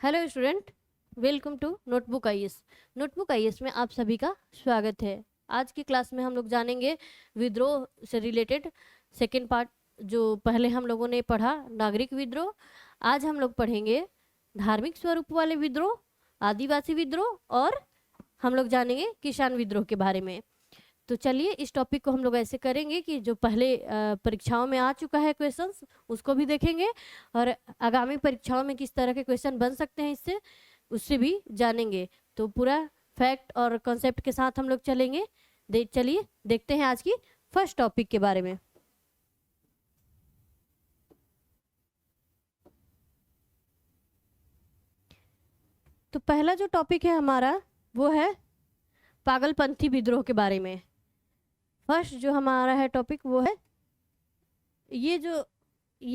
Hello student, welcome to notebook IAS. Notebook IAS में आप सभी का स्वागत है। आज की क्लास में हम लोग जानेंगे विद्रोह से रिलेटेड सेकेंड पार्ट। जो पहले हम लोगों ने पढ़ा नागरिक विद्रोह, आज हम लोग पढ़ेंगे धार्मिक स्वरूप वाले विद्रोह, आदिवासी विद्रोह और हम लोग जानेंगे किसान विद्रोह के बारे में। तो चलिए इस टॉपिक को हम लोग ऐसे करेंगे कि जो पहले परीक्षाओं में आ चुका है क्वेश्चंस उसको भी देखेंगे और आगामी परीक्षाओं में किस तरह के क्वेश्चन बन सकते हैं इससे उससे भी जानेंगे। तो पूरा फैक्ट और कॉन्सेप्ट के साथ हम लोग चलेंगे। चलिए देखते हैं आज की फर्स्ट टॉपिक के बारे में। तो पहला जो टॉपिक है हमारा वो है पागलपंथी विद्रोह के बारे में। फर्स्ट जो हमारा है टॉपिक वो है ये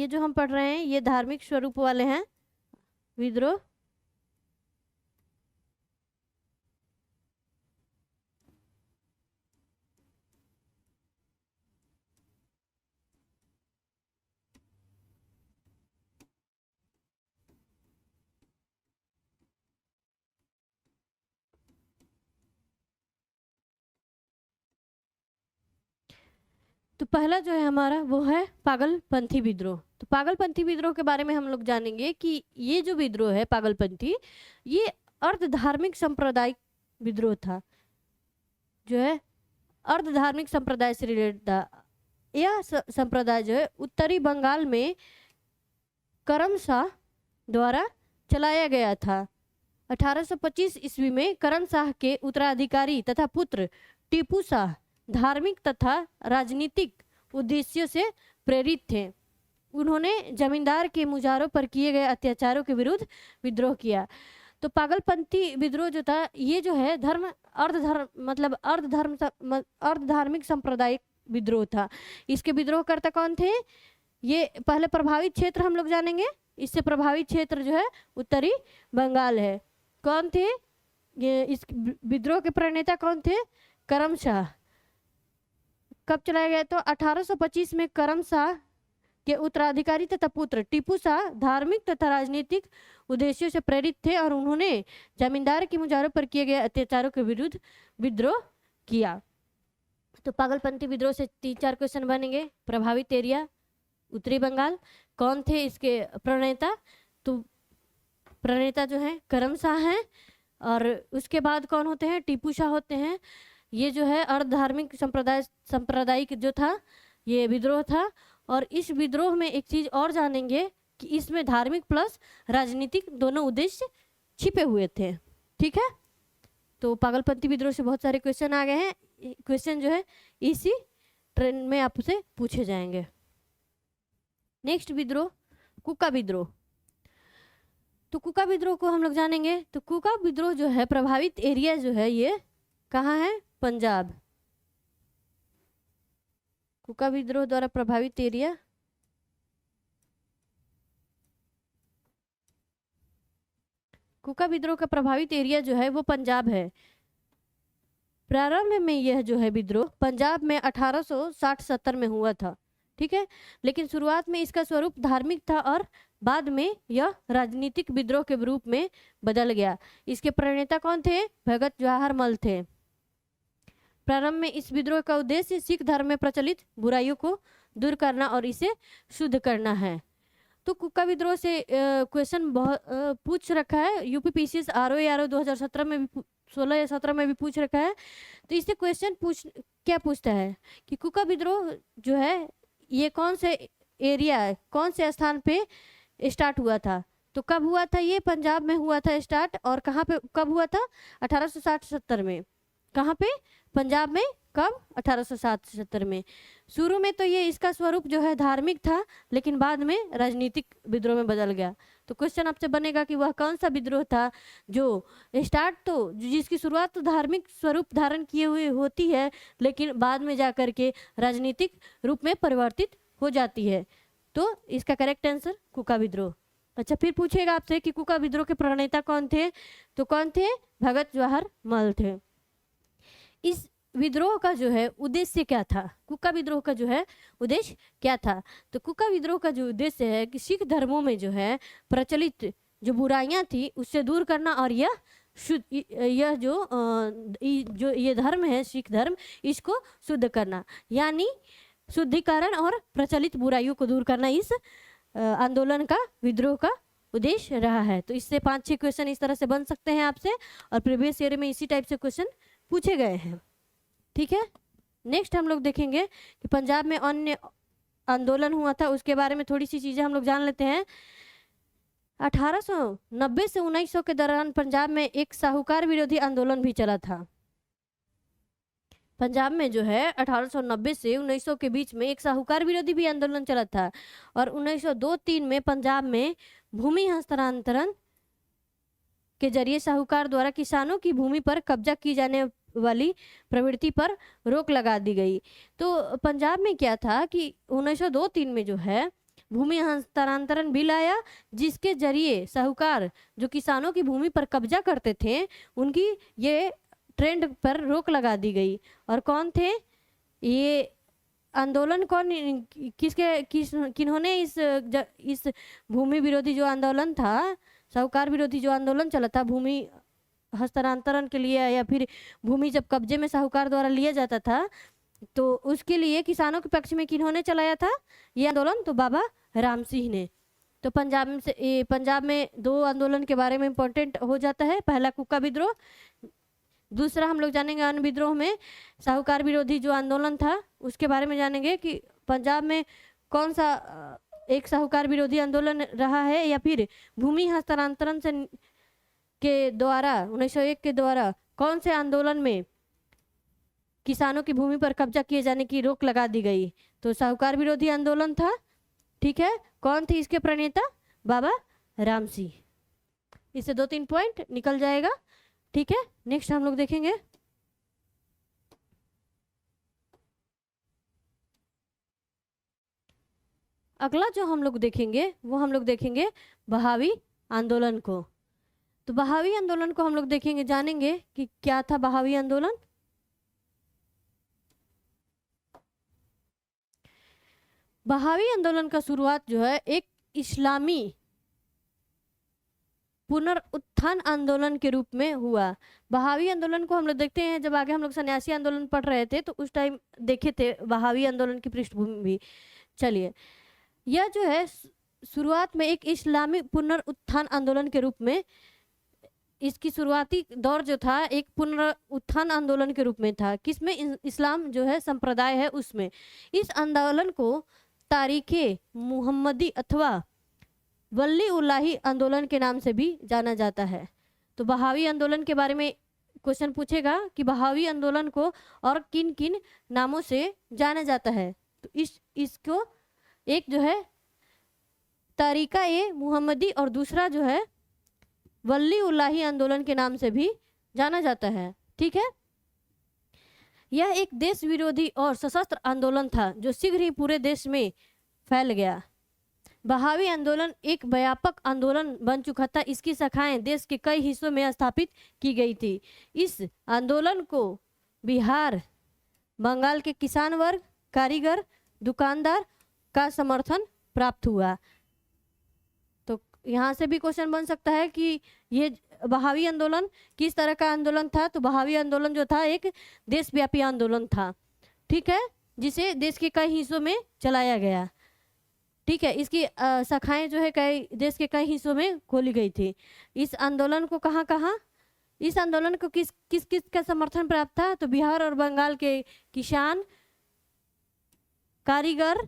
जो हम पढ़ रहे हैं ये धार्मिक स्वरूप वाले हैं विद्रोह। तो पहला जो है हमारा वो है पागलपंथी विद्रोह। तो पागलपंथी विद्रोह के बारे में हम लोग जानेंगे कि ये जो विद्रोह है पागलपंथी, ये अर्ध धार्मिक सांप्रदायिक विद्रोह था, जो है अर्ध धार्मिक संप्रदाय से रिलेटेड था। यह संप्रदाय जो है उत्तरी बंगाल में करम शाह द्वारा चलाया गया था। 1825 ईस्वी में करम शाह के उत्तराधिकारी तथा पुत्र टीपू शाह धार्मिक तथा राजनीतिक उद्देश्यों से प्रेरित थे। उन्होंने जमींदार के मुजारों पर किए गए अत्याचारों के विरुद्ध विद्रोह किया। तो पागलपंथी विद्रोह जो था ये जो है अर्ध धार्मिक सांप्रदायिक विद्रोह था। इसके विद्रोहकर्ता कौन थे? ये पहले प्रभावित क्षेत्र हम लोग जानेंगे। इससे प्रभावित क्षेत्र जो है उत्तरी बंगाल है। कौन थे ये? इस विद्रोह के प्रणेता कौन थे? करम शाह। कब चलाया गया? तो 1825 में करम शाह के उत्तराधिकारी तथा पुत्र टीपू शाह धार्मिक तथा राजनीतिक उद्देश्यों से प्रेरित थे और उन्होंने जमींदार की मुजारों पर किए गए अत्याचारों के विरुद्ध विद्रोह किया। तो पागलपंथी विद्रोह से 3-4 क्वेश्चन बनेंगे। प्रभावित एरिया उत्तरी बंगाल। कौन थे इसके प्रणेता? तो प्रणेता जो है करम शाह हैं और उसके बाद कौन होते हैं? टीपू शाह होते हैं। ये जो है अर्ध धार्मिक सांप्रदायिक जो था ये विद्रोह था। और इस विद्रोह में एक चीज और जानेंगे कि इसमें धार्मिक प्लस राजनीतिक दोनों उद्देश्य छिपे हुए थे। ठीक है, तो पागलपंथी विद्रोह से बहुत सारे क्वेश्चन आ गए हैं। क्वेश्चन जो है इसी ट्रेंड में आपसे पूछे जाएंगे। नेक्स्ट विद्रोह कुका विद्रोह। तो कुका विद्रोह को हम लोग जानेंगे। तो कुका विद्रोह जो है प्रभावित एरिया जो है ये कहाँ है? पंजाब। कुका विद्रोह द्वारा प्रभावित एरिया कुका विद्रोह का प्रभावित एरिया जो है वो पंजाब है। प्रारंभ में यह जो है विद्रोह पंजाब में 1860-70 में हुआ था। ठीक है, लेकिन शुरुआत में इसका स्वरूप धार्मिक था और बाद में यह राजनीतिक विद्रोह के रूप में बदल गया। इसके प्रणेता कौन थे? भगत जवाहर मल थे। प्रारंभ में इस विद्रोह का उद्देश्य सिख धर्म में प्रचलित बुराइयों को दूर करना और इसे शुद्ध करना है। तो कुका विद्रोह से क्वेश्चन बहुत पूछ रखा है। यूपीपीसीएस आरओ 2017 में भी 16 या 17 में भी पूछ रखा है। तो इससे क्वेश्चन क्या पूछता है कि कुका विद्रोह जो है ये कौन से एरिया है, कौन से स्थान पे स्टार्ट हुआ था? तो कब हुआ था? ये पंजाब में हुआ था स्टार्ट। और कहाँ पे कब हुआ था? 1860-70 में। कहाँ पे? पंजाब में। कब? 1860-70 में। शुरू में तो ये इसका स्वरूप जो है धार्मिक था लेकिन बाद में राजनीतिक विद्रोह में बदल गया। तो क्वेश्चन आपसे बनेगा कि वह कौन सा विद्रोह था जो स्टार्ट तो जिसकी शुरुआत तो धार्मिक स्वरूप धारण किए हुए होती है लेकिन बाद में जा करके राजनीतिक रूप में परिवर्तित हो जाती है। तो इसका करेक्ट आंसर कुका विद्रोह। अच्छा, फिर पूछेगा आपसे कि कुका विद्रोह के प्रणेता कौन थे? तो कौन थे? भगत जवाहर मल थे। इस विद्रोह का जो है उद्देश्य क्या था? कुका विद्रोह का जो है उद्देश्य क्या था? तो कुका विद्रोह का जो उद्देश्य है कि सिख धर्मों में जो है प्रचलित जो बुराइयां थी उससे दूर करना, और यह शुद्ध, यह जो ये धर्म है सिख धर्म, इसको शुद्ध करना, यानी शुद्धिकरण और प्रचलित बुराइयों को दूर करना इस आंदोलन का, विद्रोह का उद्देश्य रहा है। तो इससे 5-6 क्वेश्चन इस तरह से बन सकते हैं आपसे, और प्रीवियस ईयर में इसी टाइप से क्वेश्चन पूछे गए हैं। ठीक है, नेक्स्ट हम लोग देखेंगे कि पंजाब में अन्य आंदोलन हुआ था, उसके बारे में थोड़ी सी चीजें हम लोग जान लेते हैं। 1890 से 1900 के दौरान पंजाब में एक साहूकार विरोधी आंदोलन भी चला था। पंजाब में जो है 1890 से 1900 के बीच में एक साहूकार विरोधी भी आंदोलन चला था, और 1902-3 में पंजाब में भूमि हस्तांतरण के जरिए साहूकार द्वारा किसानों की भूमि पर कब्जा की जाने वाली प्रवृत्ति पर रोक लगा दी गई। तो पंजाब में क्या था कि 1902-3 में जो है भूमि हस्तांतरण बिल आया, जिसके जरिए साहूकार जो किसानों की भूमि पर कब्जा करते थे उनकी ये ट्रेंड पर रोक लगा दी गई। और कौन थे ये आंदोलन, कौन किन्होंने इस भूमि विरोधी जो आंदोलन था, साहूकार विरोधी जो आंदोलन चला था भूमि हस्तांतरण के लिए, या फिर भूमि जब कब्जे में साहूकार द्वारा लिया जाता था तो उसके लिए किसानों के पक्ष में किन्होंने चलाया था ये आंदोलन? तो बाबा राम सिंह ने। तो पंजाब में 2 आंदोलन के बारे में इम्पोर्टेंट हो जाता है। पहला कुका विद्रोह, दूसरा हम लोग जानेंगे अन्य विद्रोह में साहूकार विरोधी जो आंदोलन था उसके बारे में जानेंगे कि पंजाब में कौन सा एक साहूकार विरोधी आंदोलन रहा है, या फिर भूमि हस्तांतरण से के द्वारा 1901 के द्वारा कौन से आंदोलन में किसानों की भूमि पर कब्जा किए जाने की रोक लगा दी गई। तो साहूकार विरोधी आंदोलन था। ठीक है, कौन थे इसके प्रणेता? बाबा राम सिंह। इससे 2-3 पॉइंट निकल जाएगा। ठीक है, नेक्स्ट हम लोग देखेंगे अगला जो हम लोग देखेंगे वो हम लोग देखेंगे बहावी आंदोलन को। तो बहावी आंदोलन को हम लोग देखेंगे, जानेंगे कि क्या था बहावी आंदोलन। बहावी आंदोलन का शुरुआत जो है एक इस्लामी पुनरुत्थान आंदोलन के रूप में हुआ। बहावी आंदोलन को हम लोग देखते हैं, जब आगे हम लोग सन्यासी आंदोलन पढ़ रहे थे तो उस टाइम देखे थे बहावी आंदोलन की पृष्ठभूमि भी। चलिए, यह जो है शुरुआत में एक इस्लामी पुनरुत्थान आंदोलन के रूप में, इसकी शुरुआती दौर जो था एक पुनरुत्थान आंदोलन के रूप में था, किसमें? इस्लाम जो है संप्रदाय है उसमें। इस आंदोलन को तारीखे मुहम्मदी अथवा वल्ली उल्लाही आंदोलन के नाम से भी जाना जाता है। तो बहावी आंदोलन के बारे में क्वेश्चन पूछेगा कि बहावी आंदोलन को और किन किन नामों से जाना जाता है। तो इसको एक जो है तारीका ए मुहम्मदी और दूसरा जो है वल्ली उल्लाही आंदोलन के नाम से भी जाना जाता है। ठीक है, यह एक देश विरोधी और सशस्त्र आंदोलन था जो शीघ्र ही पूरे देश में फैल गया। बहावी आंदोलन एक व्यापक आंदोलन बन चुका था। इसकी शाखाएं देश के कई हिस्सों में स्थापित की गई थी। इस आंदोलन को बिहार, बंगाल के किसान वर्ग, कारीगर, दुकानदार का समर्थन प्राप्त हुआ। तो यहाँ से भी क्वेश्चन बन सकता है कि ये बहावी आंदोलन किस तरह का आंदोलन था। तो बहावी आंदोलन जो था एक देशव्यापी आंदोलन था। ठीक है, जिसे देश के कई हिस्सों में चलाया गया। ठीक है, इसकी शाखाएं जो है देश के कई हिस्सों में खोली गई थी। इस आंदोलन को कहाँ इस आंदोलन को किस का समर्थन प्राप्त था? तो बिहार और बंगाल के किसान, कारीगर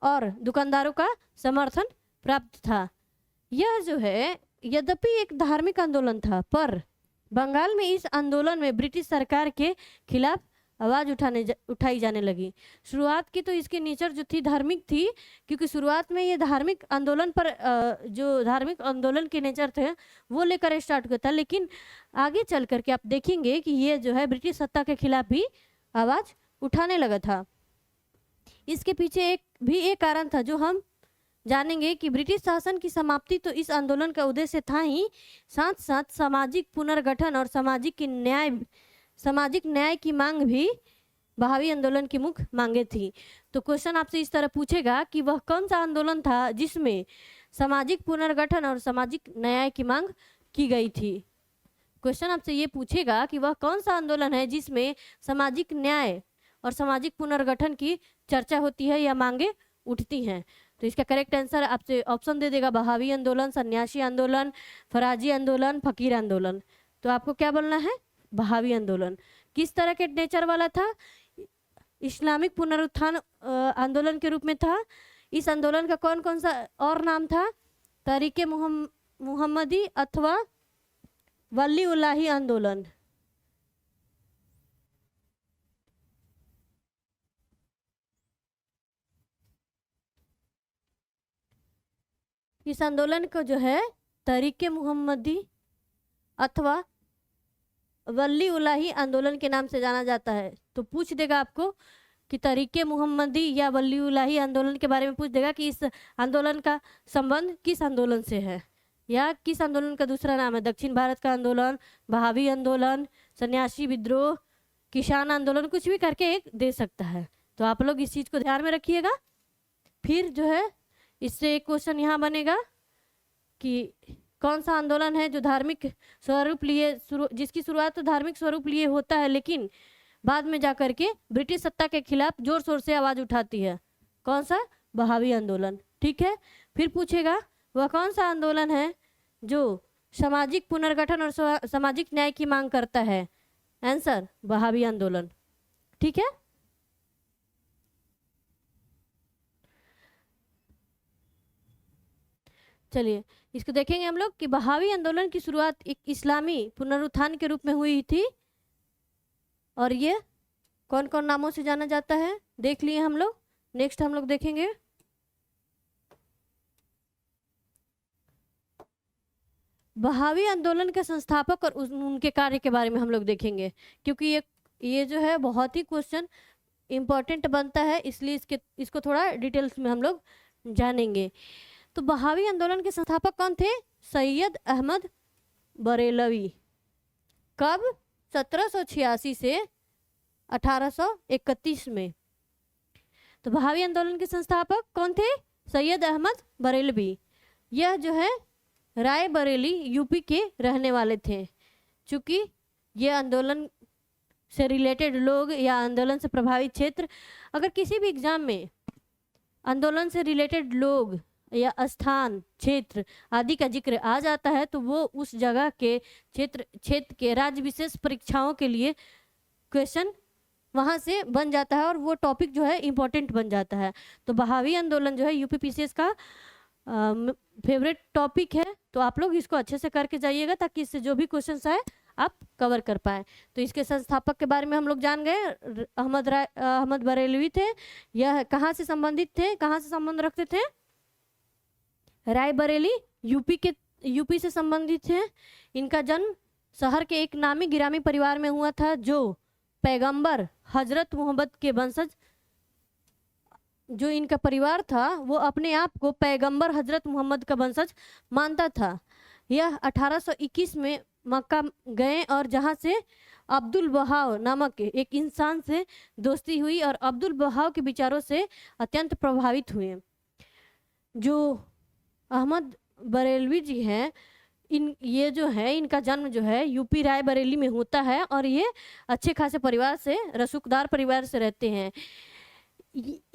और दुकानदारों का समर्थन प्राप्त था। यह जो है यद्यपि एक धार्मिक आंदोलन था, पर बंगाल में इस आंदोलन में ब्रिटिश सरकार के खिलाफ आवाज उठाई जाने लगी। शुरुआत की तो इसकी नेचर जो थी धार्मिक थी, क्योंकि शुरुआत में ये धार्मिक आंदोलन पर जो धार्मिक आंदोलन के नेचर थे वो लेकर स्टार्ट हुआ था, लेकिन आगे चल करके आप देखेंगे कि ये जो है ब्रिटिश सत्ता के खिलाफ भी आवाज उठाने लगा था। इसके पीछे एक कारण था जो हम जानेंगे कि ब्रिटिश शासन की समाप्ति तो इस आंदोलन का उद्देश्य था ही, साथ साथ सामाजिक पुनर्गठन और सामाजिक न्याय की मांग भी बहावी आंदोलन की मुख्य मांगे थी। तो क्वेश्चन आपसे इस तरह पूछेगा कि वह कौन सा आंदोलन था जिसमें सामाजिक पुनर्गठन और सामाजिक न्याय की मांग की गई थी। क्वेश्चन आपसे ये पूछेगा कि वह कौन सा आंदोलन है जिसमें सामाजिक न्याय और सामाजिक पुनर्गठन की चर्चा होती है या मांगे उठती हैं। तो इसका करेक्ट आंसर आपसे ऑप्शन दे देगा बहावी आंदोलन, सन्यासी आंदोलन, फराजी आंदोलन, फकीर आंदोलन। तो आपको क्या बोलना है? बहावी आंदोलन। किस तरह के नेचर वाला था? इस्लामिक पुनरुत्थान आंदोलन के रूप में था। इस आंदोलन का कौन कौन सा और नाम था? तहरीके मुहम्मदी अथवा वली उल्लाही आंदोलन। इस आंदोलन को जो है तहरीके मुहम्मदी अथवा वली उल्लाही आंदोलन के नाम से जाना जाता है। तो पूछ देगा आपको कि तहरीके मुहम्मदी या वली उल्लाही आंदोलन के बारे में पूछ देगा कि इस आंदोलन का संबंध किस आंदोलन से है, या किस आंदोलन का दूसरा नाम है। दक्षिण भारत का आंदोलन, बहावी आंदोलन, सन्यासी विद्रोह, किसान आंदोलन, कुछ भी करके एक दे सकता है। तो आप लोग इस चीज़ को ध्यान में रखिएगा। फिर जो है इससे एक क्वेश्चन यहाँ बनेगा कि कौन सा आंदोलन है जो धार्मिक स्वरूप लिए जिसकी शुरुआत तो धार्मिक स्वरूप लिए होता है, लेकिन बाद में जाकर के ब्रिटिश सत्ता के खिलाफ जोर शोर से आवाज़ उठाती है। कौन सा? बहावी आंदोलन। ठीक है। फिर पूछेगा वह कौन सा आंदोलन है जो सामाजिक पुनर्गठन और सामाजिक न्याय की मांग करता है। आंसर बहावी आंदोलन। ठीक है। चलिए इसको देखेंगे हम लोग कि बहावी आंदोलन की शुरुआत एक इस्लामी पुनरुत्थान के रूप में हुई थी, और ये कौन कौन नामों से जाना जाता है देख लिए हम लोग। नेक्स्ट हम लोग देखेंगे बहावी आंदोलन के संस्थापक और उनके कार्य के बारे में हम लोग देखेंगे, क्योंकि ये जो है बहुत ही क्वेश्चन इम्पोर्टेंट बनता है, इसलिए इसको थोड़ा डिटेल्स में हम लोग जानेंगे। तो बहावी आंदोलन के संस्थापक कौन थे? सैयद अहमद बरेलवी। कब? 1786 से 1831 में। तो बहावी आंदोलन के संस्थापक कौन थे? सैयद अहमद बरेलवी। यह जो है राय बरेली यूपी के रहने वाले थे। चूँकि ये आंदोलन से रिलेटेड लोग या आंदोलन से प्रभावित क्षेत्र, अगर किसी भी एग्जाम में आंदोलन से रिलेटेड लोग या स्थान, क्षेत्र आदि का जिक्र आ जाता है तो वो उस जगह के क्षेत्र के राज्य विशेष परीक्षाओं के लिए क्वेश्चन वहाँ से बन जाता है और वो टॉपिक जो है इम्पोर्टेंट बन जाता है। तो बहावी आंदोलन जो है यूपीपीसीएस का फेवरेट टॉपिक है। तो आप लोग इसको अच्छे से करके जाइएगा ताकि इससे जो भी क्वेश्चन आए आप कवर कर पाए। तो इसके संस्थापक के बारे में हम लोग जान गए, अहमद बरेलवी थे। यह कहाँ से संबंधित थे, कहाँ से संबंध रखते थे? रायबरेली यूपी से संबंधित है। इनका जन्म शहर के एक नामी गिरामी परिवार में हुआ था जो पैगंबर हजरत मोहम्मद के वंशज, जो इनका परिवार था वो अपने आप को पैगंबर हजरत मोहम्मद का वंशज मानता था। यह 1821 में मक्का गए और जहां से अब्दुल बहाव नामक एक इंसान से दोस्ती हुई और अब्दुल बहाव के विचारों से अत्यंत प्रभावित हुए। जो अहमद बरेलवी जी हैं, ये जो है इनका जन्म जो है यूपी रायबरेली में होता है और ये अच्छे खासे परिवार से, रसूखदार परिवार से रहते हैं।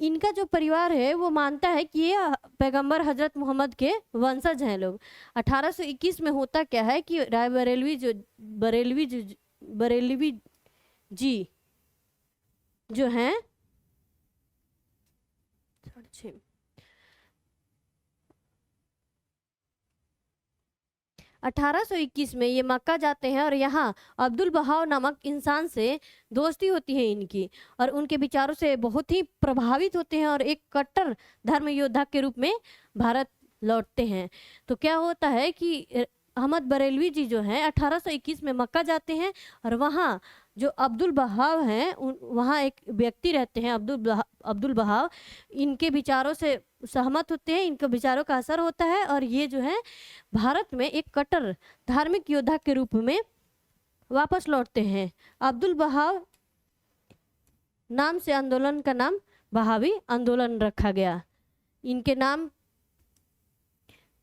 इनका जो परिवार है वो मानता है कि ये पैगंबर हजरत मोहम्मद के वंशज हैं लोग। 1821 में होता क्या है कि रायबरेलवी बरेलवी जी जो हैं 1821 में ये मक्का जाते हैं और यहाँ अब्दुल बहाव नामक इंसान से दोस्ती होती है इनकी और उनके विचारों से बहुत ही प्रभावित होते हैं और एक कट्टर धर्म योद्धा के रूप में भारत लौटते हैं। तो क्या होता है कि अहमद बरेलवी जी जो हैं 1821 में मक्का जाते हैं और वहाँ जो अब्दुल बहाव हैं वहाँ एक व्यक्ति रहते हैं अब्दुल बहाव, इनके विचारों से सहमत होते हैं, इनके विचारों का असर होता है और ये जो है भारत में एक कट्टर धार्मिक योद्धा के रूप में वापस लौटते हैं। अब्दुल बहाव नाम से आंदोलन का नाम बहावी आंदोलन रखा गया। इनके नाम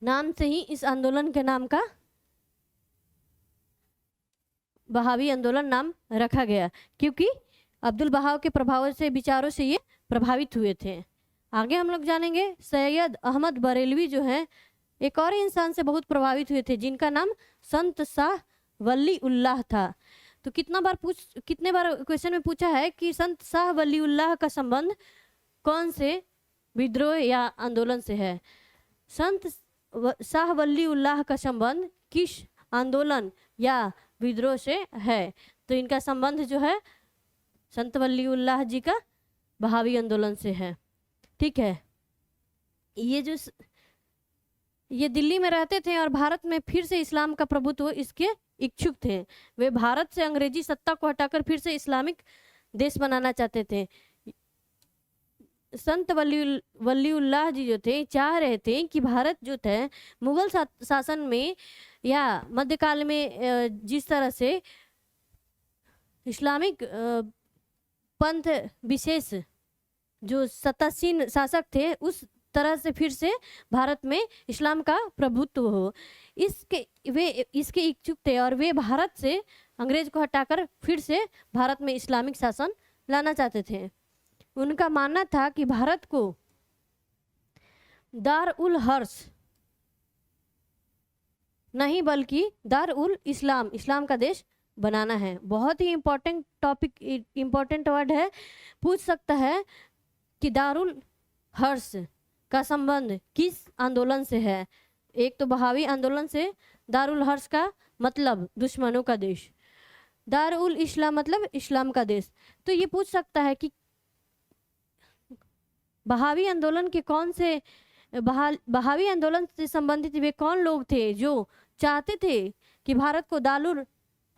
नाम से ही इस आंदोलन के नाम का बहावी आंदोलन नाम रखा गया, क्योंकि अब्दुल बहाव के प्रभाव से, विचारों से ये प्रभावित हुए थे। आगे हम लोग जानेंगे सैयद अहमद बरेलवी जो है एक और इंसान से बहुत प्रभावित हुए थे, जिनका नाम संत शाह वली उल्लाह था। तो कितने बार क्वेश्चन में पूछा है कि संत शाह वली उल्लाह का संबंध कौन से विद्रोह या आंदोलन से है। संत शाह वली उल्लाह का संबंध किस आंदोलन या विद्रोह से है? तो इनका संबंध जो है संत वली उल्लाह जी का बहावी आंदोलन से है। ठीक है, ये दिल्ली में रहते थे और भारत में फिर से इस्लाम का प्रभुत्व इसके इच्छुक थे। वे भारत से अंग्रेजी सत्ता को हटाकर फिर से इस्लामिक देश बनाना चाहते थे। संत वलीउल्लाह जी जो थे चाह रहे थे कि भारत जो थे मुगल शासन में या मध्यकाल में जिस तरह से इस्लामिक पंथ विशेष जो सत्तासीन शासक थे उस तरह से फिर से भारत में इस्लाम का प्रभुत्व हो, इसके इच्छुक थे और वे भारत से अंग्रेज को हटाकर फिर से भारत में इस्लामिक शासन लाना चाहते थे। उनका मानना था कि भारत को दार उल हर्ष नहीं बल्कि दार उल इस्लाम का देश बनाना है। बहुत ही इम्पोर्टेंट टॉपिक, इम्पोर्टेंट वर्ड है, पूछ सकता है कि दारुल हर्ष का संबंध किस आंदोलन से है। एक तो बहावी आंदोलन से, दारुल हर्ष का मतलब दुश्मनों का देश, दारुल इस्लाम मतलब इस्लाम का देश। तो ये पूछ सकता है कि बहावी आंदोलन के कौन से बहावी आंदोलन से संबंधित वे कौन लोग थे जो चाहते थे कि भारत को दारुल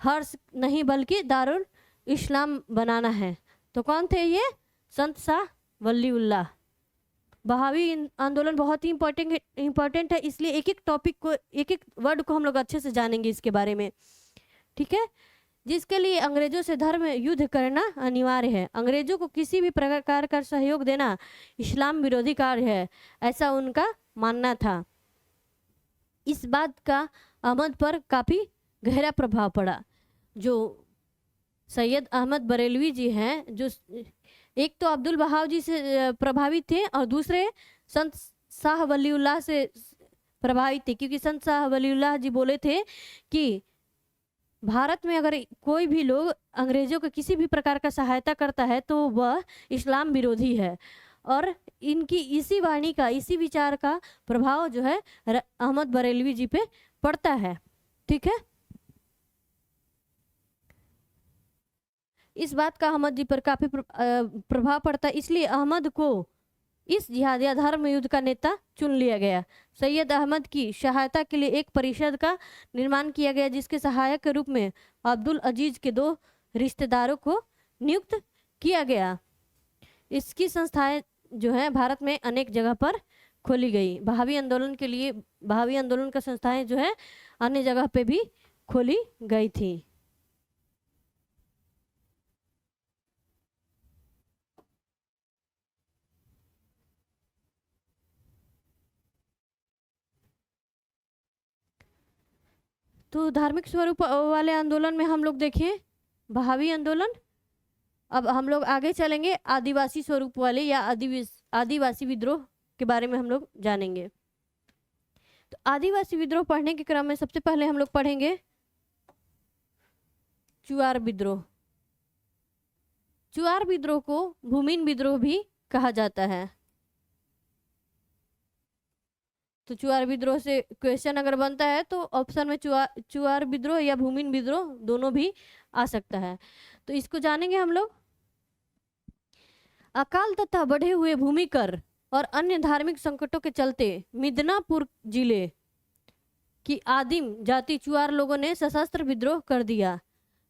हर्ष नहीं बल्कि दारुल इस्लाम बनाना है। तो कौन थे ये? संत शाह वलीउल्लाह। बहावी आंदोलन बहुत ही इम्पोर्टेंट है, इसलिए एक एक टॉपिक को, एक एक वर्ड को हम लोग अच्छे से जानेंगे इसके बारे में। ठीक है, जिसके लिए अंग्रेजों से धर्म युद्ध करना अनिवार्य है। अंग्रेजों को किसी भी प्रकार का सहयोग देना इस्लाम विरोधी कार्य है, ऐसा उनका मानना था। इस बात का अहमद पर काफ़ी गहरा प्रभाव पड़ा। जो सैयद अहमद बरेलवी जी हैं, जो एक तो अब्दुल बहाव जी से प्रभावित थे और दूसरे संत शाह वलीउल्लाह से प्रभावित थे, क्योंकि संत शाह वलीउल्लाह जी बोले थे कि भारत में अगर कोई भी लोग अंग्रेजों को किसी भी प्रकार का सहायता करता है तो वह इस्लाम विरोधी है। और इनकी इसी वाणी का, इसी विचार का प्रभाव जो है अहमद बरेलवी जी पे पड़ता है। ठीक है, इस बात का अहमद जी पर काफ़ी प्रभाव पड़ता है, इसलिए अहमद को इस जिहाद या धर्म युद्ध का नेता चुन लिया गया। सैयद अहमद की सहायता के लिए एक परिषद का निर्माण किया गया, जिसके सहायक के रूप में अब्दुल अजीज के 2 रिश्तेदारों को नियुक्त किया गया। इसकी संस्थाएं जो है भारत में अनेक जगह पर खोली गई। बहावी आंदोलन के लिए, बहावी आंदोलन का संस्थाएं जो है अन्य जगह पे भी खोली गई थी। तो धार्मिक स्वरूप वाले आंदोलन में हम लोग देखें बहावी आंदोलन। अब हम लोग आगे चलेंगे आदिवासी स्वरूप वाले या आदिवासी विद्रोह के बारे में हम लोग जानेंगे। तो आदिवासी विद्रोह पढ़ने के क्रम में सबसे पहले हम लोग पढ़ेंगे चुआर विद्रोह। चुआर विद्रोह को भूमिन विद्रोह भी कहा जाता है। तो चुआर विद्रोह से क्वेश्चन अगर बनता है तो ऑप्शन में चुआर विद्रोह या भूमिन विद्रोह दोनों भी आ सकता है। तो इसको जानेंगे हम लोग। अकाल तथा बढ़े हुए भूमि कर और अन्य धार्मिक संकटों के चलते मिदनापुर जिले की आदिम जाति चुआर लोगों ने सशस्त्र विद्रोह कर दिया।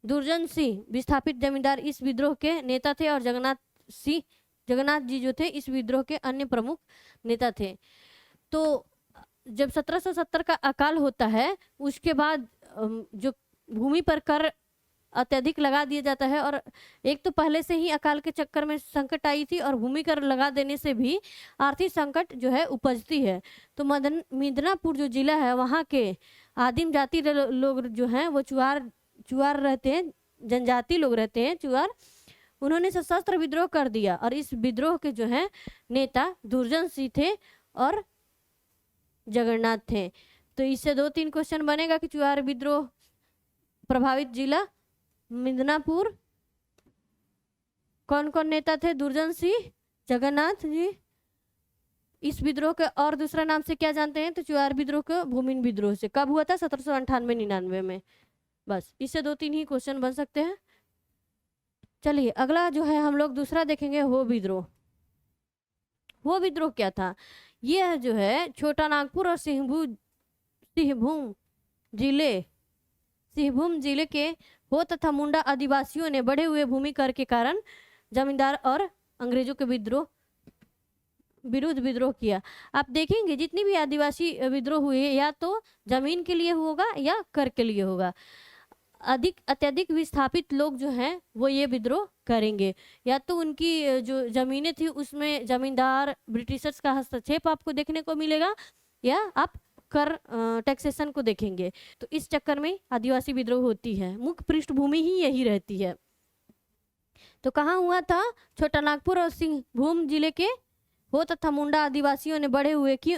दुर्जन सिंह विस्थापित जमींदार इस विद्रोह के नेता थे और जगन्नाथ जी जो थे इस विद्रोह के अन्य प्रमुख नेता थे। तो जब 1770 का अकाल होता है उसके बाद जो भूमि पर कर अत्यधिक लगा दिया जाता है। और एक तो पहले से ही अकाल के चक्कर में संकट आई थी और भूमि कर लगा देने से भी आर्थिक संकट जो है उपजती है। तो मिदनापुर जो जिला है वहाँ के आदिम जाति लोग जो हैं वो चुआर रहते हैं, जनजाति लोग रहते हैं चुआर। उन्होंने सशस्त्र विद्रोह कर दिया और इस विद्रोह के जो है नेता दुर्जन सिंह थे और जगन्नाथ थे। तो इससे 2-3 क्वेश्चन बनेगा कि चुआर विद्रोह प्रभावित जिला मिदनापुर, कौन कौन नेता थे? दुर्जन सिंह, जगन्नाथ जी। इस विद्रोह के और दूसरा नाम से क्या जानते हैं? तो चुआर विद्रोह को भूमिन विद्रोह से कब हुआ था? 1798-99 में। बस इससे 2-3 ही क्वेश्चन बन सकते हैं। चलिए अगला जो है हम लोग दूसरा देखेंगे, हो विद्रोह। हो विद्रोह क्या था? यह जो है छोटा नागपुर और सिंहभूम जिले के हो तथा मुंडा आदिवासियों ने बढ़े हुए भूमि कर के कारण जमींदार और अंग्रेजों के विरुद्ध विद्रोह किया। आप देखेंगे जितनी भी आदिवासी विद्रोह हुए या तो जमीन के लिए होगा या कर के लिए होगा। अत्यधिक विस्थापित लोग जो हैं वो ये विद्रोह करेंगे, या तो उनकी जो जमीनें थी उसमें जमींदार ब्रिटिशर्स का हस्तक्षेप आपको देखने को मिलेगा, या आप कर टैक्सेशन को देखेंगे। तो इस चक्कर में आदिवासी विद्रोह होती है, मुख्य पृष्ठभूमि ही यही रहती है। तो कहाँ हुआ था? छोटा नागपुर और सिंहभूम जिले के हो तथा मुंडा आदिवासियों ने बढ़े हुए की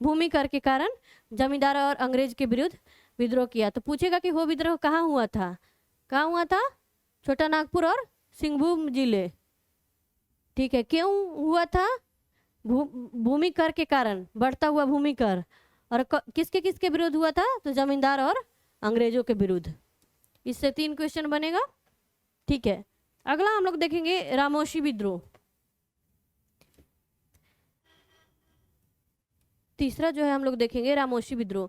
भूमि कर के कारण जमींदार और अंग्रेज के विरुद्ध विद्रोह किया। तो पूछेगा कि हो विद्रोह कहाँ हुआ था? कहाँ हुआ था? छोटा नागपुर और सिंहभूम जिले। ठीक है, क्यों हुआ था? भूमि कर के कारण, बढ़ता हुआ भूमि कर। और किसके किसके विरुद्ध हुआ था? तो जमींदार और अंग्रेजों के विरुद्ध। इससे 3 क्वेश्चन बनेगा। ठीक है, अगला हम लोग देखेंगे रामोशी विद्रोह। तीसरा जो है हम लोग देखेंगे रामोशी विद्रोह।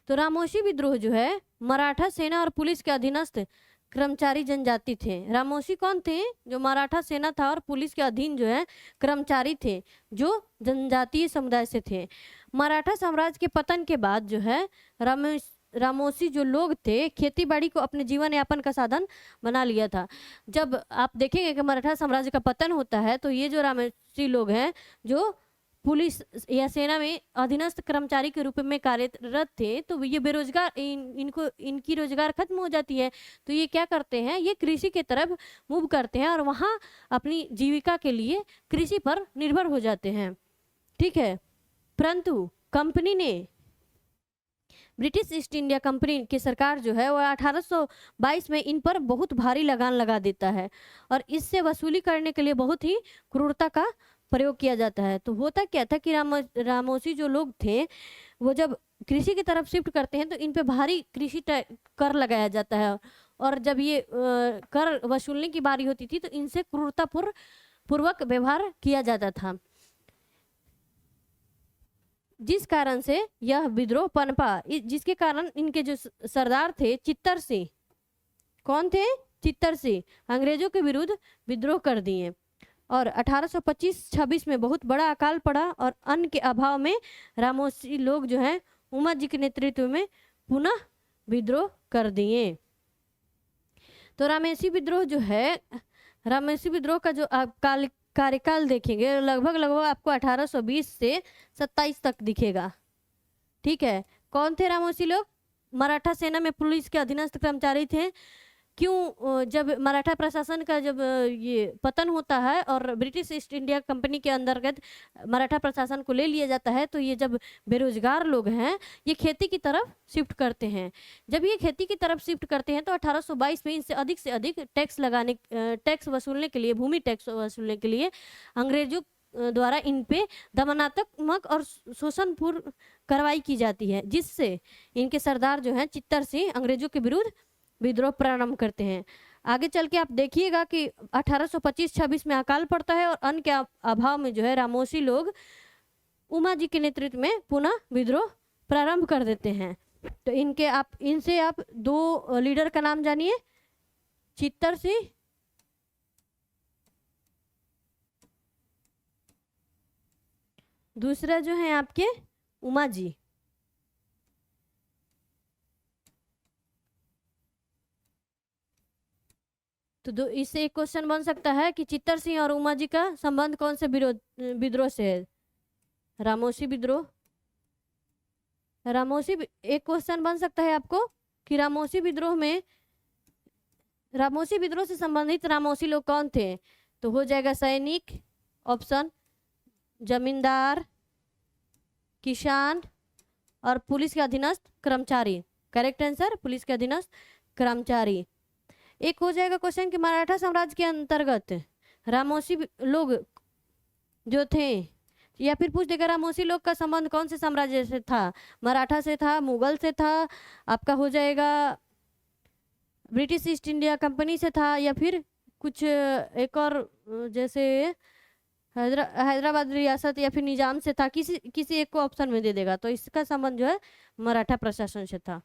तो रामोशी विद्रोह जो है मराठा सेना और पुलिस के अधीनस्थ कर्मचारी जनजाति थे। रामोशी कौन थे? जो मराठा सेना था और पुलिस के अधीन जो है कर्मचारी थे, जो जनजातीय समुदाय से थे। मराठा साम्राज्य के पतन के बाद जो है रामोशी जो लोग थे खेती बाड़ी को अपने जीवन यापन का साधन बना लिया था। जब आप देखेंगे कि मराठा साम्राज्य का पतन होता है तो ये जो रामोशी लोग हैं जो पुलिस या सेना में अधीनस्थ कर्मचारी के रूप में कार्यरत थे, तो ये बेरोजगार इनकी रोजगार खत्म हो जाती है। तो ये क्या करते हैं? ये कृषि के तरफ मूव करते हैं और वहाँ अपनी जीविका के लिए कृषि पर निर्भर हो जाते हैं। ठीक है, परंतु कंपनी ने, ब्रिटिश ईस्ट इंडिया कंपनी की सरकार जो है वह 1822 में इन पर बहुत भारी लगान लगा देता है और इससे वसूली करने के लिए बहुत ही क्रूरता का प्रयोग किया जाता है। तो होता क्या था कि रामोशी जो लोग थे वो जब कृषि की तरफ शिफ्ट करते हैं तो इन पे भारी कृषि कर लगाया जाता है, और जब ये कर वसूलने की बारी होती थी तो इनसे क्रूरतापूर्वक व्यवहार किया जाता था, जिस कारण से यह विद्रोह पनपा। जिसके कारण इनके जो सरदार थे चित्तर सिंह, कौन थे? चित्तर सिंह, अंग्रेजों के विरुद्ध विद्रोह कर दिए और 1825-26 में बहुत बड़ा अकाल पड़ा और अन्न के अभाव में रामोशी लोग जो हैं उमा जी के नेतृत्व में पुनः विद्रोह कर दिए। तो रामोशी विद्रोह जो है, रामोशी विद्रोह का जो कार्यकाल देखेंगे लगभग आपको 1820 से 27 तक दिखेगा। ठीक है, कौन थे रामोशी लोग? मराठा सेना में पुलिस के अधीनस्थ कर्मचारी थे। क्यों? जब मराठा प्रशासन का जब ये पतन होता है और ब्रिटिश ईस्ट इंडिया कंपनी के अंतर्गत मराठा प्रशासन को ले लिया जाता है, तो ये जब बेरोजगार लोग हैं ये खेती की तरफ शिफ्ट करते हैं। जब ये खेती की तरफ शिफ्ट करते हैं तो 1822 में इनसे अधिक टैक्स वसूलने के लिए, भूमि टैक्स वसूलने के लिए अंग्रेजों द्वारा इन पे दमनात्मक और शोषणपूर्ण कार्रवाई की जाती है, जिससे इनके सरदार जो हैं चित्तर सिंह अंग्रेजों के विरुद्ध विद्रोह प्रारंभ करते हैं। आगे चल के आप देखिएगा कि 1825-26 में अकाल पड़ता है और अन्न के अभाव में जो है रामोशी लोग उमा जी के नेतृत्व में पुनः विद्रोह प्रारंभ कर देते हैं। तो इनसे आप 2 लीडर का नाम जानिए, चित्तर सिंह दूसरा जो है आपके उमा जी। तो दो इससे एक क्वेश्चन बन सकता है कि चित्तर सिंह और उमा जी का संबंध कौन से विद्रोह से है? रामोसी विद्रोह। एक क्वेश्चन बन सकता है आपको कि रामोसी विद्रोह से संबंधित रामोसी लोग कौन थे? तो हो जाएगा सैनिक, ऑप्शन, जमींदार, किसान और पुलिस के अधीनस्थ कर्मचारी। करेक्ट आंसर पुलिस के अधीनस्थ कर्मचारी। एक हो जाएगा क्वेश्चन कि मराठा साम्राज्य के अंतर्गत रामोसी लोग जो थे, या फिर पूछ देगा रामोसी लोग का संबंध कौन से साम्राज्य से था? मराठा से था, मुगल से था, आपका हो जाएगा ब्रिटिश ईस्ट इंडिया कंपनी से था, या फिर कुछ एक और जैसे हैदराबाद रियासत या फिर निजाम से था। किसी एक को ऑप्शन में दे देगा। तो इसका संबंध जो है मराठा प्रशासन से था।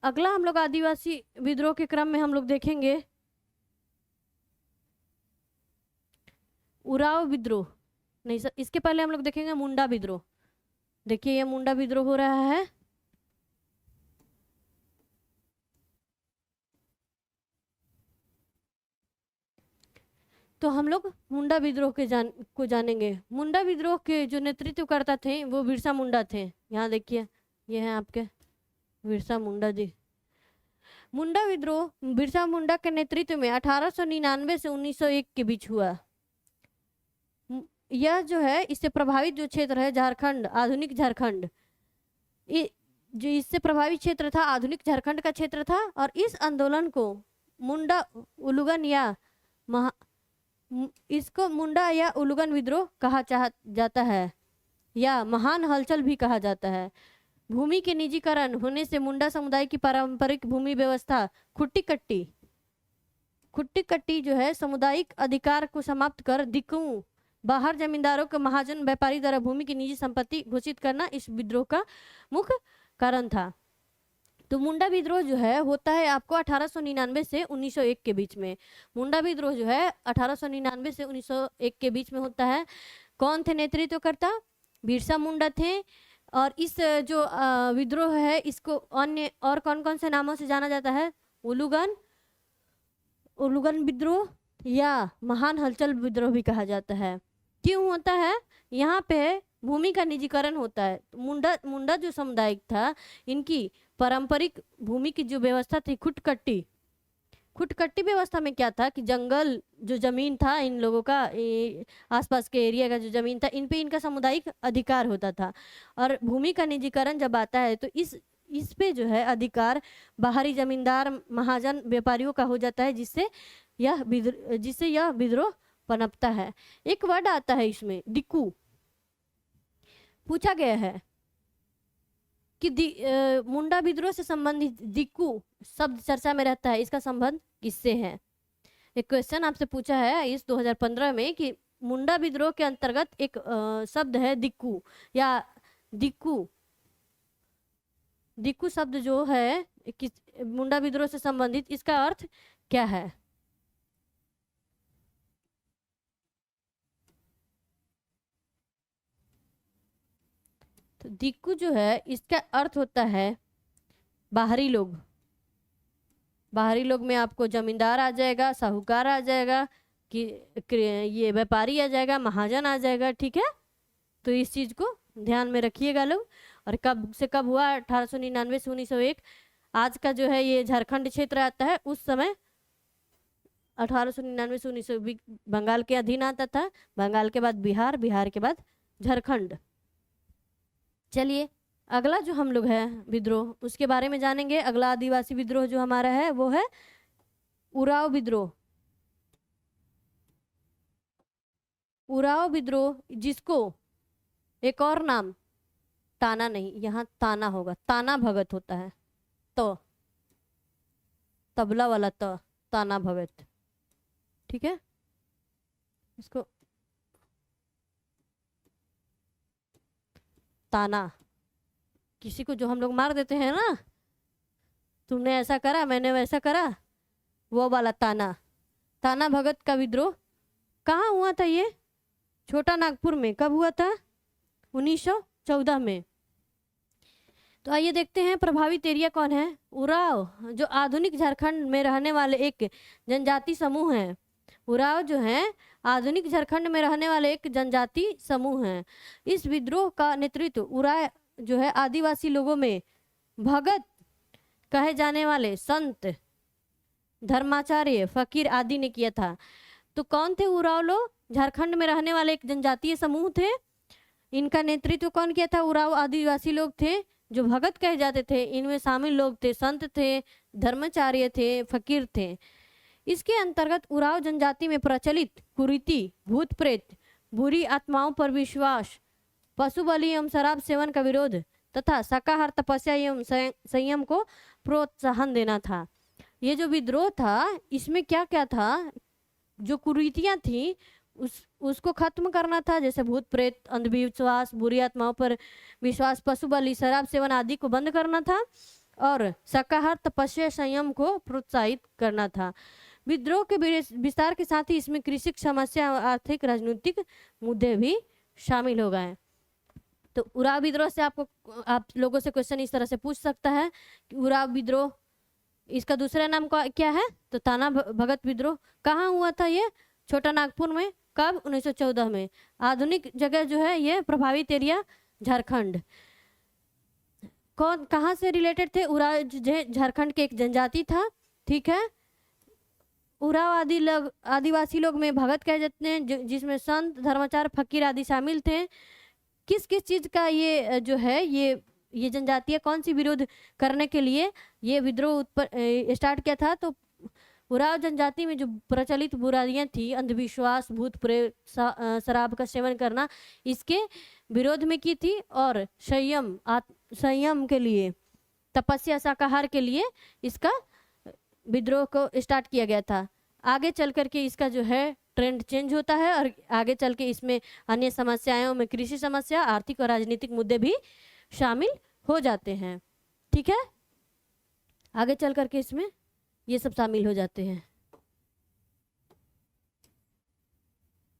अगला हम लोग आदिवासी विद्रोह के क्रम में हम लोग देखेंगे उराव विद्रोह। नहीं सर, इसके पहले हम लोग देखेंगे मुंडा विद्रोह। देखिए ये मुंडा विद्रोह हो रहा है। तो हम लोग मुंडा विद्रोह को जानेंगे। मुंडा विद्रोह के जो नेतृत्व करता थे वो बिरसा मुंडा थे। यहाँ देखिए ये हैं आपके बिरसा मुंडा जी। मुंडा विद्रोह बिरसा मुंडा के नेतृत्व में 1899 से 1901 के बीच हुआ। यह जो है इससे प्रभावित जो क्षेत्र है झारखंड, आधुनिक झारखंड, जो इससे प्रभावित क्षेत्र था आधुनिक झारखंड का क्षेत्र था। और इस आंदोलन को मुंडा उलूगन या इसको मुंडा या उलूगन विद्रोह कहा जाता है, या महान हलचल भी कहा जाता है। भूमि के निजीकरण होने से मुंडा समुदाय की पारंपरिक भूमि व्यवस्था खुट्टी कट्टी जो है सामुदायिक अधिकार को समाप्त कर दिक्कू बाहर जमींदारों के महाजन व्यापारी द्वारा भूमि की निजी संपत्ति घोषित करना इस विद्रोह का मुख्य कारण था। तो मुंडा विद्रोह जो है होता है आपको 1899 से 1901 के बीच में। मुंडा विद्रोह जो है 1899 से 1901 के बीच में होता है। कौन थे नेतृत्वकर्ता? बिरसा मुंडा थे। और इस जो विद्रोह है इसको अन्य और कौन कौन से नामों से जाना जाता है? उलूगन विद्रोह या महान हलचल विद्रोह भी कहा जाता है। क्यों होता है? यहाँ पे भूमि का निजीकरण होता है। मुंडा जो समुदाय था इनकी पारंपरिक भूमि की जो व्यवस्था थी खुटकट्टी व्यवस्था में क्या था कि जंगल जो जमीन था इन लोगों का, आसपास के एरिया का जो जमीन था इन पे इनका सामुदायिक अधिकार होता था। और भूमि का निजीकरण जब आता है तो इस पे जो है अधिकार बाहरी जमींदार महाजन व्यापारियों का हो जाता है, जिससे यह विद्रोह पनपता है। एक वर्ड आता है इसमें दिक्कू। पूछा गया है कि मुंडा विद्रोह से संबंधित दिक्कू शब्द चर्चा में रहता है, इसका संबंध किससे है? एक क्वेश्चन आपसे पूछा है इस 2015 में कि मुंडा विद्रोह के अंतर्गत एक शब्द है दिक्कू या दिक्कू शब्द जो है मुंडा विद्रोह से संबंधित, इसका अर्थ क्या है? तो दिक्कू जो है इसका अर्थ होता है बाहरी लोग में आपको जमींदार आ जाएगा, साहूकार आ जाएगा, कि ये व्यापारी आ जाएगा, महाजन आ जाएगा। ठीक है, तो इस चीज को ध्यान में रखिएगा लोग। और कब से कब हुआ? 1899 से 1901। आज का जो है ये झारखंड क्षेत्र आता है, उस समय 1899 से 1920 बंगाल के अधीन आता था। बंगाल के बाद बिहार, बिहार के बाद झारखंड। चलिए अगला जो हम लोग है विद्रोह उसके बारे में जानेंगे। अगला आदिवासी विद्रोह जो हमारा है वो है उराव विद्रोह। उराव विद्रोह जिसको एक और नाम ताना नहीं, यहाँ ताना होगा, ताना भगत होता है। तो तबला वाला ताना भगत। ठीक है, इसको ताना, किसी को जो हम लोग मार देते हैं ना, तुमने ऐसा करा मैंने वैसा करा, वो वाला ताना भगत का विद्रोह कहाँ हुआ था? ये छोटा नागपुर में। कब हुआ था? 1914 में। तो आइए देखते हैं प्रभावित एरिया कौन है। उराव जो आधुनिक झारखंड में रहने वाले एक जनजाति समूह है। उराव जो है आधुनिक झारखंड में रहने वाले एक जनजाति समूह है। इस विद्रोह का नेतृत्व उराव जो है आदिवासी लोगों में भगत कहे जाने वाले संत, धर्माचार्य, फकीर आदि ने किया था। तो कौन थे उराव लोग? झारखंड में रहने वाले एक जनजातीय समूह थे। इनका नेतृत्व कौन किया था? उराव आदिवासी लोग थे जो भगत कहे जाते थे। इनमें शामिल लोग थे संत थे, धर्माचार्य थे, फकीर थे। इसके अंतर्गत उराव जनजाति में प्रचलित कुरीति, भूत प्रेत, बुरी आत्माओं पर विश्वास, पशु बलि एवं शराब सेवन का विरोध तथा शाकाहार, तपस्या एवं संयम को प्रोत्साहन देना था। ये जो विद्रोह था इसमें क्या क्या था? जो कुरीतियां थी उसको खत्म करना था, जैसे भूत प्रेत, अंधविश्वास, बुरी आत्माओं पर विश्वास, पशु बलि, शराब सेवन आदि को बंद करना था और शाकाहार, तपस्या, संयम को प्रोत्साहित करना था। विद्रोह के विस्तार के साथ ही इसमें कृषि समस्या, आर्थिक, राजनीतिक मुद्दे भी शामिल हो गए। तो उराव विद्रोह से आप लोगों से क्वेश्चन इस तरह से पूछ सकता है कि उराव विद्रोह इसका दूसरा नाम क्या है? तो ताना भगत विद्रोह। कहाँ हुआ था ये? छोटा नागपुर में। कब? 1914 में। आधुनिक जगह जो है ये प्रभावित एरिया झारखंड। कौन कहाँ से रिलेटेड थे? उराव झारखंड के एक जनजाति था, ठीक है। उराव आदिवासी लोग में भगत कहे जाते हैं, जिसमें संत, धर्माचार्य, फकीर आदि शामिल थे। किस किस चीज का ये जो है ये जनजातियां कौन सी विरोध करने के लिए ये विद्रोह स्टार्ट किया था? तो उराव जनजाति में जो प्रचलित बुराइयां थी, अंधविश्वास, भूत प्रेत, शराब का सेवन करना, इसके विरोध में की थी। और संयम के लिए, तपस्या, शाकाहार के लिए इसका विद्रोह को स्टार्ट किया गया था। आगे चल करके इसका जो है ट्रेंड चेंज होता है और आगे चल के इसमें अन्य समस्याओं में कृषि समस्या, आर्थिक और राजनीतिक मुद्दे भी शामिल हो जाते हैं, ठीक है। आगे चल करके इसमें ये सब शामिल हो जाते हैं।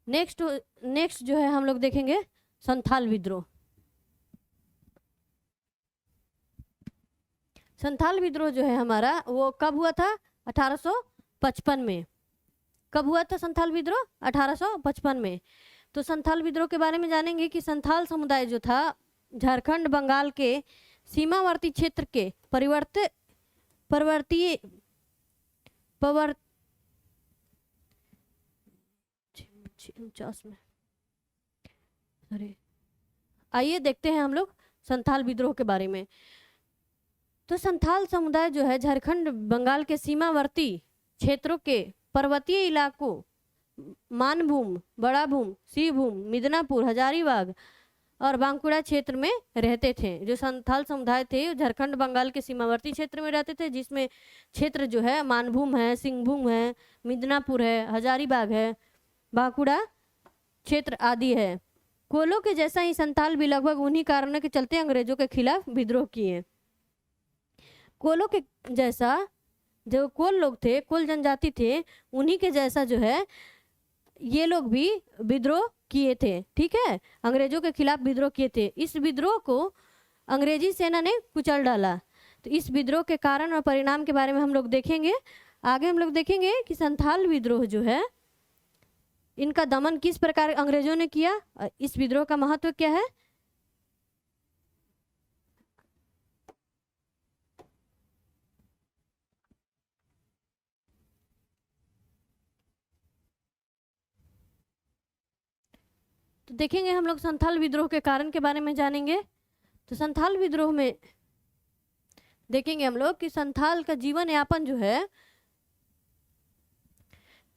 नेक्स्ट जो है हम लोग देखेंगे संथाल विद्रोह। संथाल विद्रोह जो है हमारा वो कब हुआ था? 1855 में। कब हुआ था संथाल विद्रोह? 1855 में। तो संथाल विद्रोह के बारे में जानेंगे कि संथाल समुदाय जो था झारखंड बंगाल के सीमावर्ती क्षेत्र के आइए देखते हैं हम लोग संथाल विद्रोह के बारे में। तो संथाल समुदाय जो है झारखंड बंगाल के सीमावर्ती क्षेत्रों के पर्वतीय इलाकों, मानभूम, बड़ाभूम, शिवभूम, मिदनापुर, हजारीबाग और बांकुड़ा क्षेत्र में रहते थे। जो संथाल समुदाय थे झारखंड बंगाल के सीमावर्ती क्षेत्र में रहते थे, जिसमें क्षेत्र जो है मानभूम है, सिंहभूम है, मिदनापुर है, हजारीबाग है, बांकुड़ा क्षेत्र आदि है। कोलों के जैसा ही संथाल भी लगभग उन्हीं कारणों के चलते अंग्रेजों के खिलाफ विद्रोह किए। कोलों के जैसा जो कोल लोग थे, कोल जनजाति थे, उन्हीं के जैसा जो है ये लोग भी विद्रोह किए थे, ठीक है। अंग्रेजों के खिलाफ विद्रोह किए थे। इस विद्रोह को अंग्रेजी सेना ने कुचल डाला। तो इस विद्रोह के कारण और परिणाम के बारे में हम लोग देखेंगे। आगे हम लोग देखेंगे कि संथाल विद्रोह जो है इनका दमन किस प्रकार अंग्रेजों ने किया, इस विद्रोह का महत्व क्या है। तो देखेंगे हम लोग संथाल विद्रोह के कारण के बारे में जानेंगे। तो संथाल विद्रोह में देखेंगे हम लोग कि संथाल का जीवन यापन जो है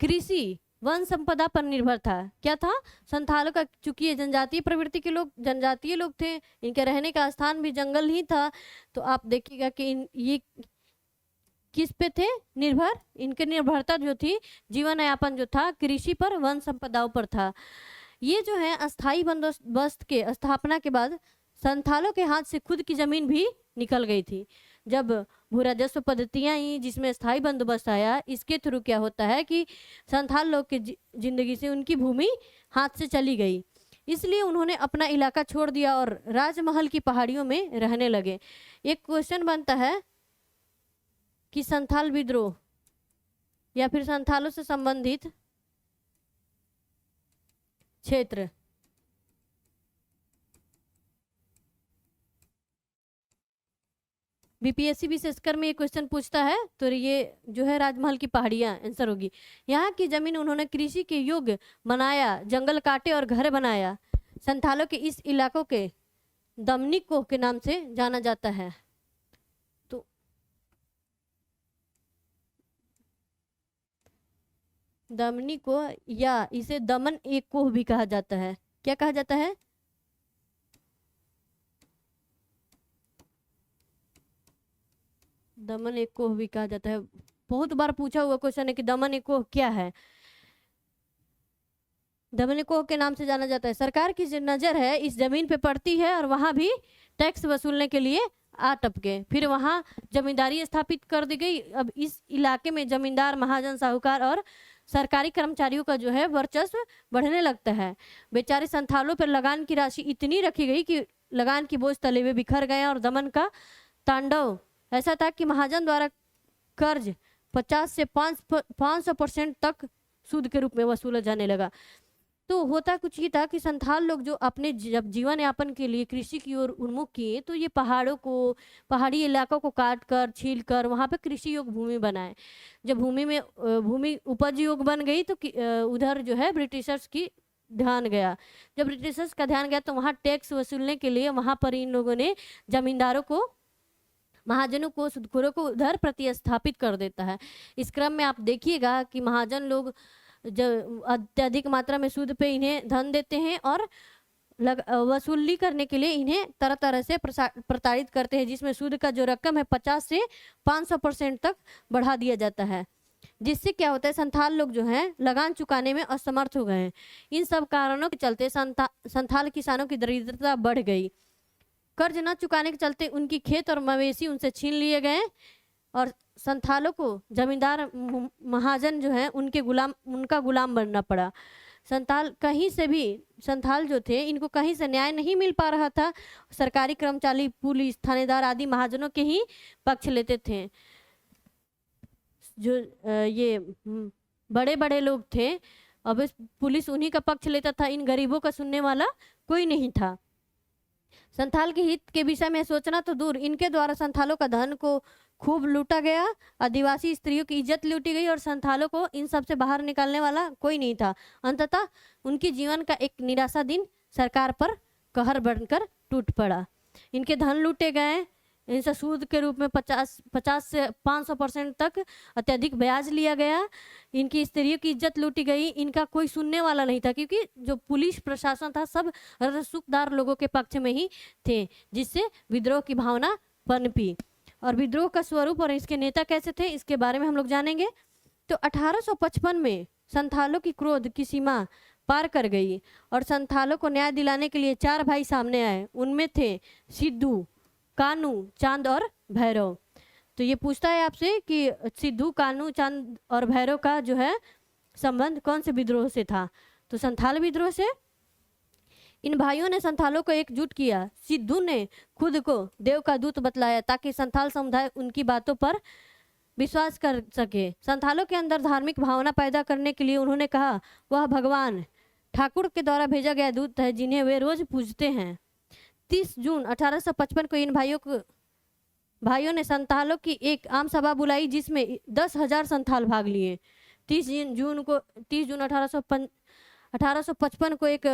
कृषि, वन संपदा पर निर्भर था। क्या था? संथालों का, चूंकि ये जनजातीय प्रवृत्ति के लोग, जनजातीय लोग थे, इनके रहने का स्थान भी जंगल ही था। तो आप देखिएगा कि ये किस पे थे निर्भर? इनके निर्भरता जो थी, जीवन यापन जो था कृषि पर, वन संपदाओं पर था। ये जो है अस्थाई बंदोबस्त के स्थापना के बाद संथालों के हाथ से खुद की जमीन भी निकल गई थी। जब भू राजस्व पद्धतियाँ ही जिसमें स्थायी बंदोबस्त आया, इसके थ्रू क्या होता है कि संथाल लोग की जिंदगी से उनकी भूमि हाथ से चली गई। इसलिए उन्होंने अपना इलाका छोड़ दिया और राजमहल की पहाड़ियों में रहने लगे। एक क्वेश्चन बनता है कि संथाल विद्रोह या फिर संथालों से संबंधित क्षेत्र बीपीएससी विशेषकर में ये क्वेश्चन पूछता है, तो ये जो है राजमहल की पहाड़ियां आंसर होगी। यहाँ की जमीन उन्होंने कृषि के योग्य बनाया, जंगल काटे और घर बनाया। संथालों के इस इलाकों के दमनिको के नाम से जाना जाता है। तो दमनिको या इसे दमन एक कोह भी कहा जाता है। क्या कहा जाता है? दमन एक कोह भी कहा जाता है। बहुत बार पूछा हुआ क्वेश्चन है कि दमन एक कोह क्या है। दमन एक कोह के नाम से जाना जाता है। सरकार की जो नजर है इस जमीन पे पड़ती है और वहां भी टैक्स वसूलने के लिए आ टपके। फिर वहां जमींदारी स्थापित कर दी गई। अब इस इलाके में जमींदार, महाजन, साहूकार और सरकारी कर्मचारियों का जो है वर्चस्व बढ़ने लगता है। बेचारे संथालों पर लगान की राशि इतनी रखी गई कि लगान की बोझ तले हुए बिखर गए और दमन का तांडव ऐसा था कि महाजन द्वारा कर्ज 50 से 500% तक सूद के रूप में वसूला जाने लगा। तो होता कुछ ये था कि संथाल लोग जो अपने जब जीवन यापन के लिए कृषि की ओर उन्मुख किए, तो ये पहाड़ी इलाकों को काट कर, छील कर वहाँ पे कृषि योग्य भूमि बनाए। जब भूमि उपज योग्य बन गई तो उधर जो है ब्रिटिशर्स की ध्यान गया। जब ब्रिटिशर्स का ध्यान गया तो वहाँ टैक्स वसूलने के लिए वहाँ पर इन लोगों ने जमींदारों को, महाजनों को, सूदखोरों को उधर प्रतिस्थापित कर देता है। इस क्रम में आप देखिएगा कि महाजन लोग जब अत्यधिक मात्रा में सूद पे इन्हें धन देते हैं और वसूली करने के लिए इन्हें तरह तरह से प्रताड़ित करते हैं, जिसमें सूद का जो रकम है 50 से 500% तक बढ़ा दिया जाता है। जिससे क्या होता है, संथाल लोग जो हैं लगान चुकाने में असमर्थ हो गए हैं। इन सब कारणों के चलते संथाल किसानों की दरिद्रता बढ़ गई। कर्ज न चुकाने के चलते उनकी खेत और मवेशी उनसे छीन लिए गए और संथालों को जमींदार, महाजन जो है उनका गुलाम बनना पड़ा। संथाल जो थे इनको कहीं से न्याय नहीं मिल पा रहा था। सरकारी कर्मचारी, पुलिस, थानेदार आदि महाजनों के ही पक्ष लेते थे। जो ये बड़े बड़े लोग थे, अब पुलिस उन्हीं का पक्ष लेता था, इन गरीबों का सुनने वाला कोई नहीं था। संथाल के हित के विषय में सोचना तो दूर, इनके द्वारा संथालों का धन को खूब लूटा गया, आदिवासी स्त्रियों की इज्जत लूटी गई और संथालों को इन सब से बाहर निकालने वाला कोई नहीं था। अंततः उनके जीवन का एक निराशा दिन सरकार पर कहर बनकर टूट पड़ा। इनके धन लूटे गए, इनसे सूद के रूप में 50 से 500% तक अत्यधिक ब्याज लिया गया। इनकी स्त्रियों की इज्जत लूटी गई, इनका कोई सुनने वाला नहीं था, क्योंकि जो पुलिस प्रशासन था सब रसूखदार लोगों के पक्ष में ही थे, जिससे विद्रोह की भावना पनपी। और विद्रोह का स्वरूप और इसके नेता कैसे थे, इसके बारे में हम लोग जानेंगे। तो 1855 में संथालों की क्रोध की सीमा पार कर गई और संथालों को न्याय दिलाने के लिए 4 भाई सामने आए। उनमें थे सिद्धू, कानू, चांद और भैरव। तो ये पूछता है आपसे कि सिद्धू, कानू, चांद और भैरव का जो है संबंध कौन से विद्रोह से था, तो संथाल विद्रोह से। इन भाइयों ने संथालों को एकजुट किया। सिद्धू ने खुद को देव का दूत बतलाया ताकि संथाल समुदाय उनकी बातों पर विश्वास कर सके। संथालों के अंदर धार्मिक भावना पैदा करने के लिए उन्होंने कहा, वह भगवान ठाकुर के द्वारा भेजा गया दूत है जिन्हें वे रोज पूजते हैं। 30 जून 1855 को इन भाइयों ने संथालों की एक आम सभा बुलाई जिसमें 10,000 संथाल भाग लिए। 30 जून 1855 को एक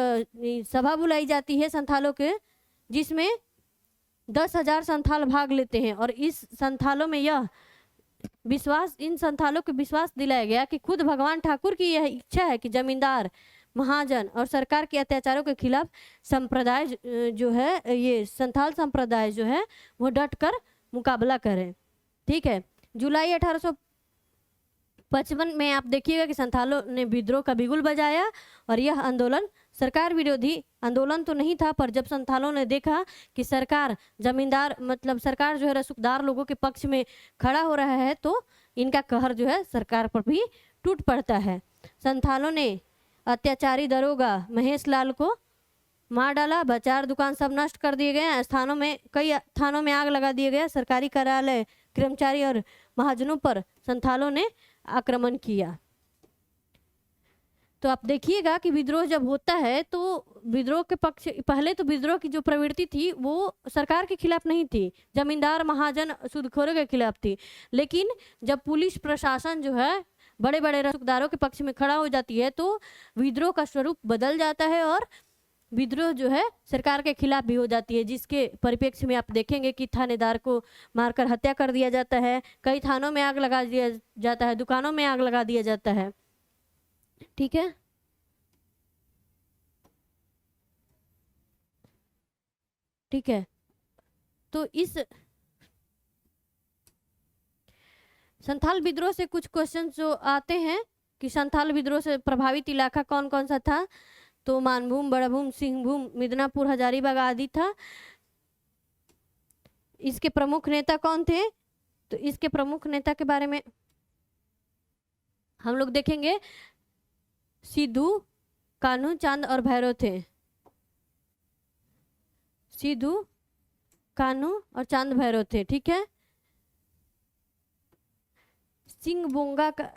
सभा बुलाई जाती है संथालों के, जिसमें 10,000 संथाल भाग लेते हैं और इन संथालों को विश्वास दिलाया गया कि खुद भगवान ठाकुर की यह इच्छा है कि जमींदार, महाजन और सरकार के अत्याचारों के खिलाफ संप्रदाय जो है, ये संथाल संप्रदाय जो है वो डट कर मुकाबला करें। ठीक है। जुलाई 1855 में आप देखिएगा कि संथालों ने विद्रोह का बिगुल बजाया और यह आंदोलन सरकार विरोधी आंदोलन तो नहीं था, पर जब संथालों ने देखा कि सरकार सरकार जो है रसूखदार लोगों के पक्ष में खड़ा हो रहा है, तो इनका कहर जो है सरकार पर भी टूट पड़ता है। संथालों ने अत्याचारी दरोगा महेश लाल को मार डाला, बाजार दुकान सब नष्ट कर दिए गए, स्थानों में कई थानों में आग लगा दिए गए, सरकारी कार्यालय, कर्मचारी और महाजनों पर संथालों ने आक्रमण किया। तो आप देखिएगा कि विद्रोह जब होता है तो विद्रोह के पक्ष, पहले तो विद्रोह की जो प्रवृत्ति थी वो सरकार के खिलाफ नहीं थी, जमींदार महाजन सूदखोरों के खिलाफ थी। लेकिन जब पुलिस प्रशासन जो है बड़े बड़े रसूखदारों के पक्ष में खड़ा हो जाती है तो विद्रोह का स्वरूप बदल जाता है और विद्रोह जो है सरकार के खिलाफ भी हो जाती है, जिसके परिप्रेक्ष्य में आप देखेंगे कि थानेदार को मारकर हत्या कर दिया जाता है, कई थानों में आग लगा दिया जाता है, दुकानों में आग लगा दिया जाता है। ठीक है, ठीक है। तो इस संथाल विद्रोह से कुछ क्वेश्चन जो आते हैं कि संथाल विद्रोह से प्रभावित इलाका कौन कौन सा था, तो मानभूम, बड़भूम, सिंहभूम, मिदनापुर, हजारीबाग आदि था। इसके प्रमुख नेता कौन थे, तो इसके प्रमुख नेता के बारे में हम लोग देखेंगे, सिद्धू, कान्हू, चांद और भैरव थे। सिद्धू, कान्हू और चांद भैरव थे। ठीक है, सिंहभोंगा का,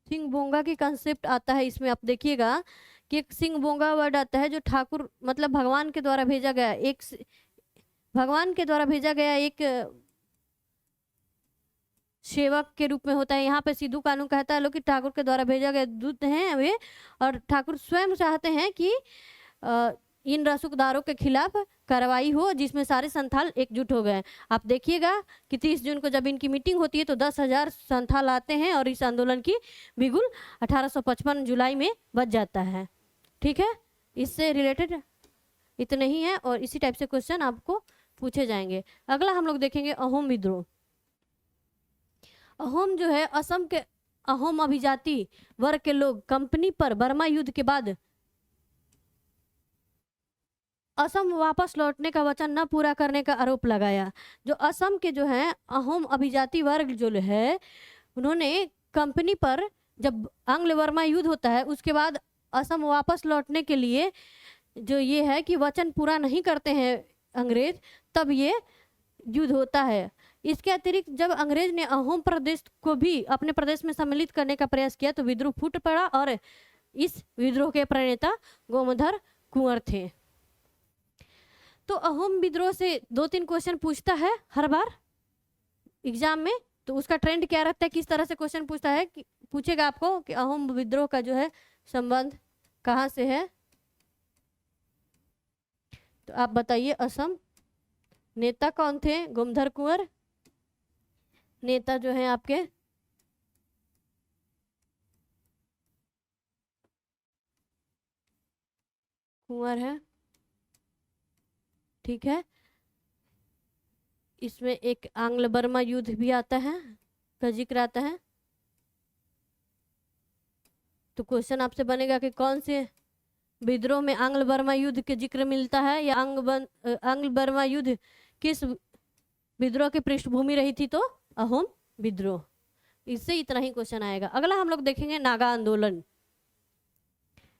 सिंहभोंगा की कंसेप्ट आता है इसमें, आप देखिएगा कि एक सिंहभोंगा वर्ड आता है जो ठाकुर मतलब भगवान के द्वारा भेजा गया, एक भगवान के द्वारा भेजा गया एक सेवक के रूप में होता है। यहाँ पे सिद्धू कानू कहता है लोग कि ठाकुर के द्वारा भेजा गया दूत हैं वे, और ठाकुर स्वयं चाहते हैं कि इन रसूखदारों के खिलाफ कार्रवाई हो जिसमें सारे संथाल एकजुट हो गए। आप देखिएगा कि 30 जून को जब इनकी मीटिंग होती है तो 10,000 संथाल आते हैं और इस आंदोलन की बिगुल 1855 जुलाई में बज जाता है। ठीक है, इससे रिलेटेड इतने ही है और इसी टाइप से क्वेश्चन आपको पूछे जाएंगे। अगला हम लोग देखेंगे अहोम विद्रोह। अहोम जो है असम के अहोम अभिजाति वर्ग के लोग कंपनी पर बर्मा युद्ध के बाद असम वापस लौटने का वचन न पूरा करने का आरोप लगाया। जो असम के जो है अहोम अभिजाति वर्ग जो है उन्होंने कंपनी पर, जब आंग्ल बर्मा युद्ध होता है उसके बाद असम वापस लौटने के लिए जो ये है कि वचन पूरा नहीं करते हैं अंग्रेज, तब ये युद्ध होता है। इसके अतिरिक्त जब अंग्रेज ने अहोम प्रदेश को भी अपने प्रदेश में सम्मिलित करने का प्रयास किया तो विद्रोह फूट पड़ा और इस विद्रोह के प्रणेता गोमधर कुंवर थे। तो अहोम विद्रोह से 2-3 क्वेश्चन पूछता है हर बार एग्जाम में, तो उसका ट्रेंड क्या रहता है, किस तरह से क्वेश्चन पूछता है कि पूछेगा आपको कि अहोम विद्रोह का जो है संबंध कहाँ से है, तो आप बताइए। असम नेता कौन थे, गोमधर कुंवर नेता जो है आपके, कुंवर है। ठीक है, इसमें एक आंग्ल बर्मा युद्ध भी आता है का जिक्र आता है, तो क्वेश्चन आपसे बनेगा कि कौन से विद्रोह में आंग्ल बर्मा युद्ध के जिक्र मिलता है, या आंग्ल बर्मा युद्ध किस विद्रोह की पृष्ठभूमि रही थी, तो अहोम विद्रोह। इससे इतना ही क्वेश्चन आएगा। अगला हम लोग देखेंगे नागा आंदोलन।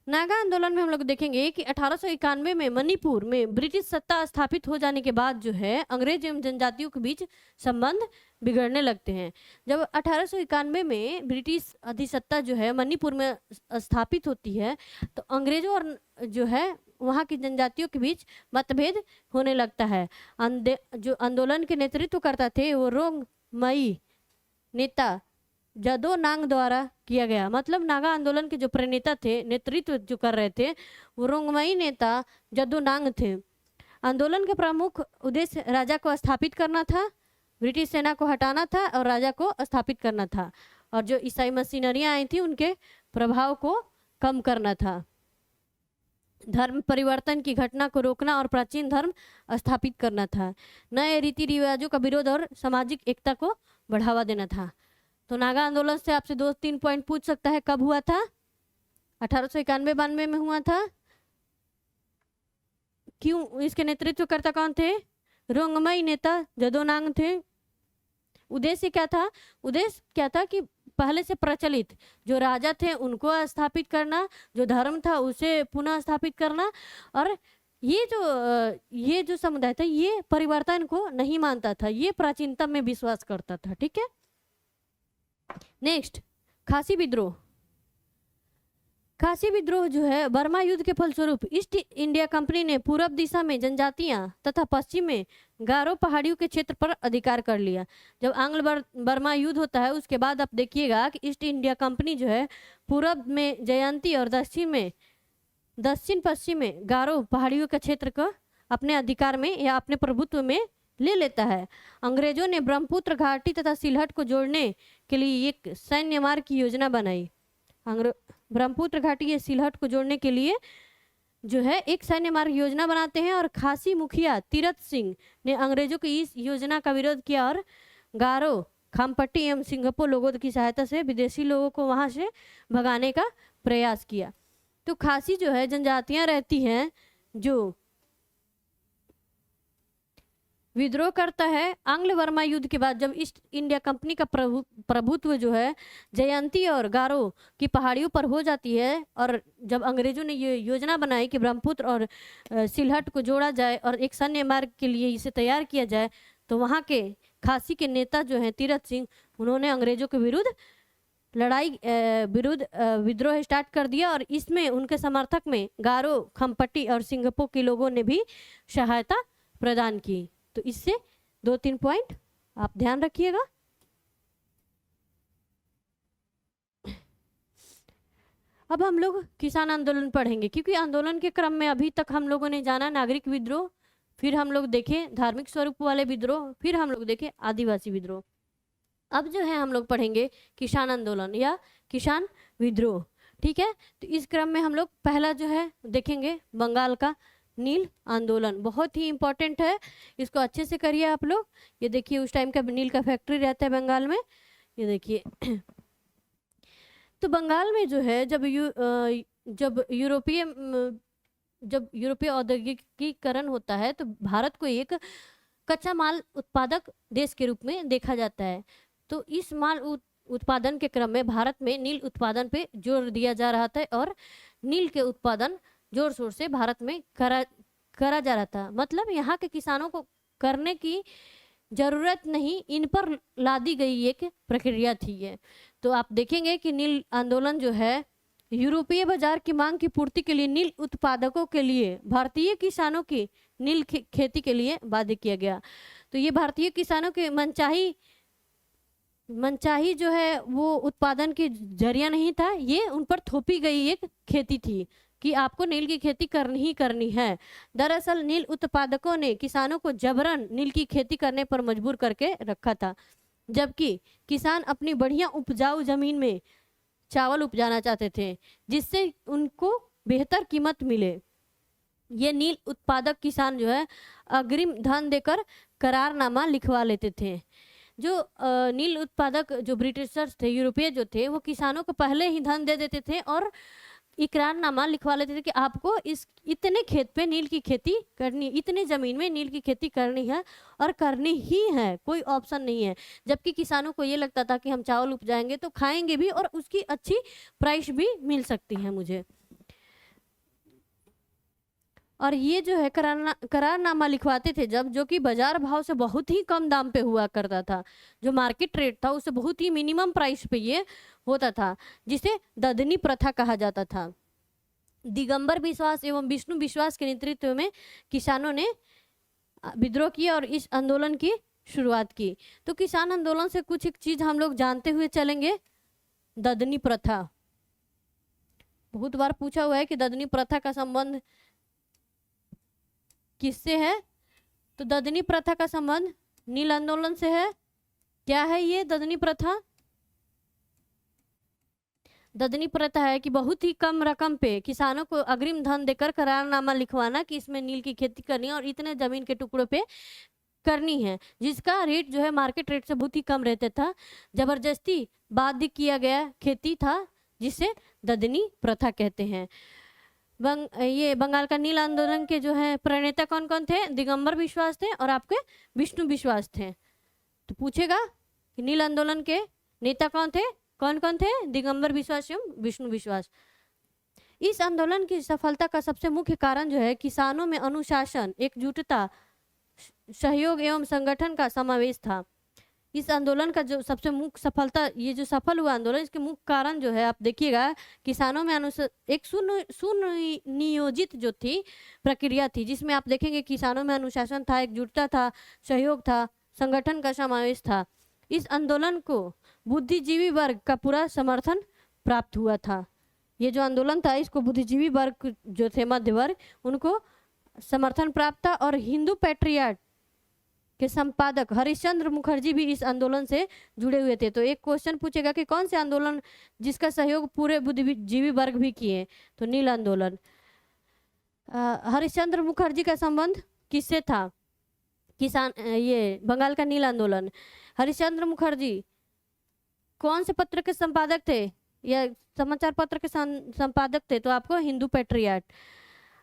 नागा आंदोलन में हम लोग देखेंगे कि 1891 में मणिपुर में ब्रिटिश सत्ता स्थापित हो जाने के बाद जो है अंग्रेज एवं जनजातियों के बीच संबंध बिगड़ने लगते हैं। जब 1891 में ब्रिटिश अधिसत्ता जो है मणिपुर में स्थापित होती है तो अंग्रेजों और जो है वहाँ की जनजातियों के बीच मतभेद होने लगता है। जो आंदोलन के नेतृत्व करता थे वो रोंगमई नेता जदो नांग द्वारा किया गया। मतलब नागा आंदोलन के जो प्रणेता थे, नेतृत्व जो कर रहे थे, वो रोंगमई नेता जदो नांग थे। आंदोलन के प्रमुख उद्देश्य राजा को स्थापित करना था, ब्रिटिश सेना को हटाना था और राजा को स्थापित करना था, और जो ईसाई मशीनरियां आई थी उनके प्रभाव को कम करना था। धर्म परिवर्तन की घटना को रोकना और प्राचीन धर्म स्थापित करना था। नए रीति रिवाजों का विरोध और सामाजिक एकता को बढ़ावा देना था। तो नागा आंदोलन से आपसे 2-3 पॉइंट पूछ सकता है। कब हुआ था? 1891-92 में हुआ था। क्यों? इसके नेतृत्वकर्ता कौन थे? रोंगमई नेता जदो नांग थे। उद्देश्य क्या था? उद्देश्य क्या था कि पहले से प्रचलित जो राजा थे उनको स्थापित करना, जो धर्म था उसे पुनः स्थापित करना। और ये जो समुदाय था ये परिवर्तन को नहीं मानता था, ये प्राचीनता में विश्वास करता था। ठीक है, नेक्स्ट खासी विद्रोह। खासी विद्रोह जो है बर्मा युद्ध के फलस्वरूप ईस्ट इंडिया कंपनी ने पूर्व दिशा में जनजातियां तथा पश्चिम में गारो पहाड़ियों के क्षेत्र पर अधिकार कर लिया। जब आंग्ल बर्मा युद्ध होता है उसके बाद आप देखिएगा कि ईस्ट इंडिया कंपनी जो है पूर्व में जयंती और दक्षिण पश्चिम में गारो पहाड़ियों के क्षेत्र को अपने अधिकार में या अपने प्रभुत्व में ले लेता है। अंग्रेजों ने ब्रह्मपुत्र घाटी तथा सिलहट को जोड़ने के लिए एक सैन्य मार्ग की योजना बनाई। ब्रह्मपुत्र घाटी या सिलहट को जोड़ने के लिए जो है एक सैन्य मार्ग योजना बनाते हैं और खासी मुखिया तीरथ सिंह ने अंग्रेजों की इस योजना का विरोध किया और गारो, खामपट्टी एवं सिंगापुर लोगों की सहायता से विदेशी लोगों को वहां से भगाने का प्रयास किया। तो खासी जो है जनजातियां रहती हैं जो विद्रोह करता है। आंग्ल बर्मा युद्ध के बाद जब ईस्ट इंडिया कंपनी का प्रभुत्व जो है जयंती और गारो की पहाड़ियों पर हो जाती है और जब अंग्रेजों ने ये योजना बनाई कि ब्रह्मपुत्र और सिलहट को जोड़ा जाए और एक सैन्य मार्ग के लिए इसे तैयार किया जाए, तो वहाँ के खासी के नेता जो हैं तीरथ सिंह, उन्होंने अंग्रेजों के विरुद्ध विद्रोह स्टार्ट कर दिया और इसमें उनके समर्थक में गारो, खमपट्टी और सिंगापुर के लोगों ने भी सहायता प्रदान की। तो इससे 2-3 पॉइंट आप ध्यान रखिएगा। अब हम लोग किसान आंदोलन पढ़ेंगे क्योंकि आंदोलन के क्रम में अभी तक हम लोगों ने जाना नागरिक विद्रोह, फिर हम लोग देखे धार्मिक स्वरूप वाले विद्रोह, फिर हम लोग देखे आदिवासी विद्रोह। अब जो है हम लोग पढ़ेंगे किसान आंदोलन या किसान विद्रोह। ठीक है, तो इस क्रम में हम लोग पहला जो है देखेंगे बंगाल का नील आंदोलन। बहुत ही इम्पोर्टेंट है, इसको अच्छे से करिए आप लोग। ये देखिए उस टाइम का नील का फैक्ट्री रहता है बंगाल में, ये देखिए। तो बंगाल में जो है जब यूरोपीय औद्योगिकीकरण होता है तो भारत को एक कच्चा माल उत्पादक देश के रूप में देखा जाता है। तो इस माल उत्पादन के क्रम में भारत में नील उत्पादन पे जोर दिया जा रहा था और नील के उत्पादन जोर शोर से भारत में करा जा रहा था। मतलब यहाँ के किसानों को करने की जरूरत नहीं, इन पर लादी गई एक प्रक्रिया थी ये। तो आप देखेंगे कि नील आंदोलन जो है यूरोपीय बाजार की मांग की पूर्ति के लिए नील उत्पादकों के लिए भारतीय किसानों की नील खेती के लिए बाध्य किया गया। तो ये भारतीय किसानों के मनचाही जो है वो उत्पादन के जरिया नहीं था, ये उन पर थोपी गई एक खेती थी कि आपको नील की खेती करनी ही करनी है। दरअसल नील उत्पादकों ने किसानों को जबरन नील की खेती करने पर मजबूर करके रखा था, जबकि किसान अपनी बढ़िया उपजाऊ जमीन में चावल उपजाना चाहते थे जिससे उनको बेहतर कीमत मिले। ये नील उत्पादक किसान जो है अग्रिम धन देकर करारनामा लिखवा लेते थे। जो नील उत्पादक जो ब्रिटिशर्स थे, यूरोपीय जो थे, वो किसानों को पहले ही धन दे देते थे और इकरारनामा लिखवा लेते थे कि आपको इस इतने खेत पे नील की खेती करनी, इतने ज़मीन में नील की खेती करनी है और करनी ही है, कोई ऑप्शन नहीं है। जबकि किसानों को ये लगता था कि हम चावल उपजाएंगे तो खाएंगे भी और उसकी अच्छी प्राइस भी मिल सकती है मुझे। और ये जो है करारनामा लिखवाते थे जब, जो कि बाजार भाव से बहुत ही कम दाम पे हुआ करता था। जो मार्केट रेट था उससे बहुत ही मिनिमम प्राइस पे ये होता था, जिसे ददनी प्रथा कहा जाता था। दिगंबर विश्वास एवं विष्णु विश्वास के नेतृत्व में किसानों ने विद्रोह किया और इस आंदोलन की शुरुआत की। तो किसान आंदोलन से कुछ एक चीज हम लोग जानते हुए चलेंगे। ददनी प्रथा बहुत बार पूछा हुआ है कि ददनी प्रथा का संबंध किससे है? तो ददनी प्रथा का संबंध नील आंदोलन से है। क्या है ये ददनी प्रथा? ददनी प्रथा है कि बहुत ही कम रकम पे किसानों को अग्रिम धन देकर करारनामा लिखवाना कि इसमें नील की खेती करनी है और इतने जमीन के टुकड़ों पे करनी है, जिसका रेट जो है मार्केट रेट से बहुत ही कम रहता था। जबरदस्ती बाध्य किया गया खेती था जिसे ददनी प्रथा कहते हैं। ये बंगाल का नील आंदोलन के जो है प्रणेता कौन कौन थे? दिगंबर विश्वास थे और आपके विष्णु विश्वास थे। तो पूछेगा कि नील आंदोलन के नेता कौन थे? कौन कौन थे? दिगंबर विश्वास एवं विष्णु विश्वास। इस आंदोलन की सफलता का सबसे मुख्य कारण जो है किसानों में अनुशासन, एकजुटता, सहयोग एवं संगठन का समावेश था। इस आंदोलन का जो सबसे मुख्य सफलता, ये जो सफल हुआ आंदोलन, इसके मुख्य कारण जो है आप देखिएगा किसानों में एक सुनियोजित जो थी प्रक्रिया थी, जिसमें आप देखेंगे किसानों में अनुशासन था, एकजुटता था, सहयोग था, संगठन का समावेश था। इस आंदोलन को बुद्धिजीवी वर्ग का पूरा समर्थन प्राप्त हुआ था। ये जो आंदोलन था इसको बुद्धिजीवी वर्ग जो थे, मध्य वर्ग, उनको समर्थन प्राप्त था। और हिंदू पैट्रियट के संपादक हरिश्चंद्र मुखर्जी भी इस आंदोलन से जुड़े हुए थे। तो एक क्वेश्चन पूछेगा कि कौन से आंदोलन जिसका सहयोग पूरे बुद्धिजीवी वर्ग भी किए? तो नील आंदोलन। हरिश्चंद्र मुखर्जी का संबंध किससे था? ये बंगाल का नील आंदोलन। हरिश्चंद्र मुखर्जी कौन से पत्र के संपादक थे या समाचार पत्र के संपादक थे? तो आपको हिंदू पैट्रियट।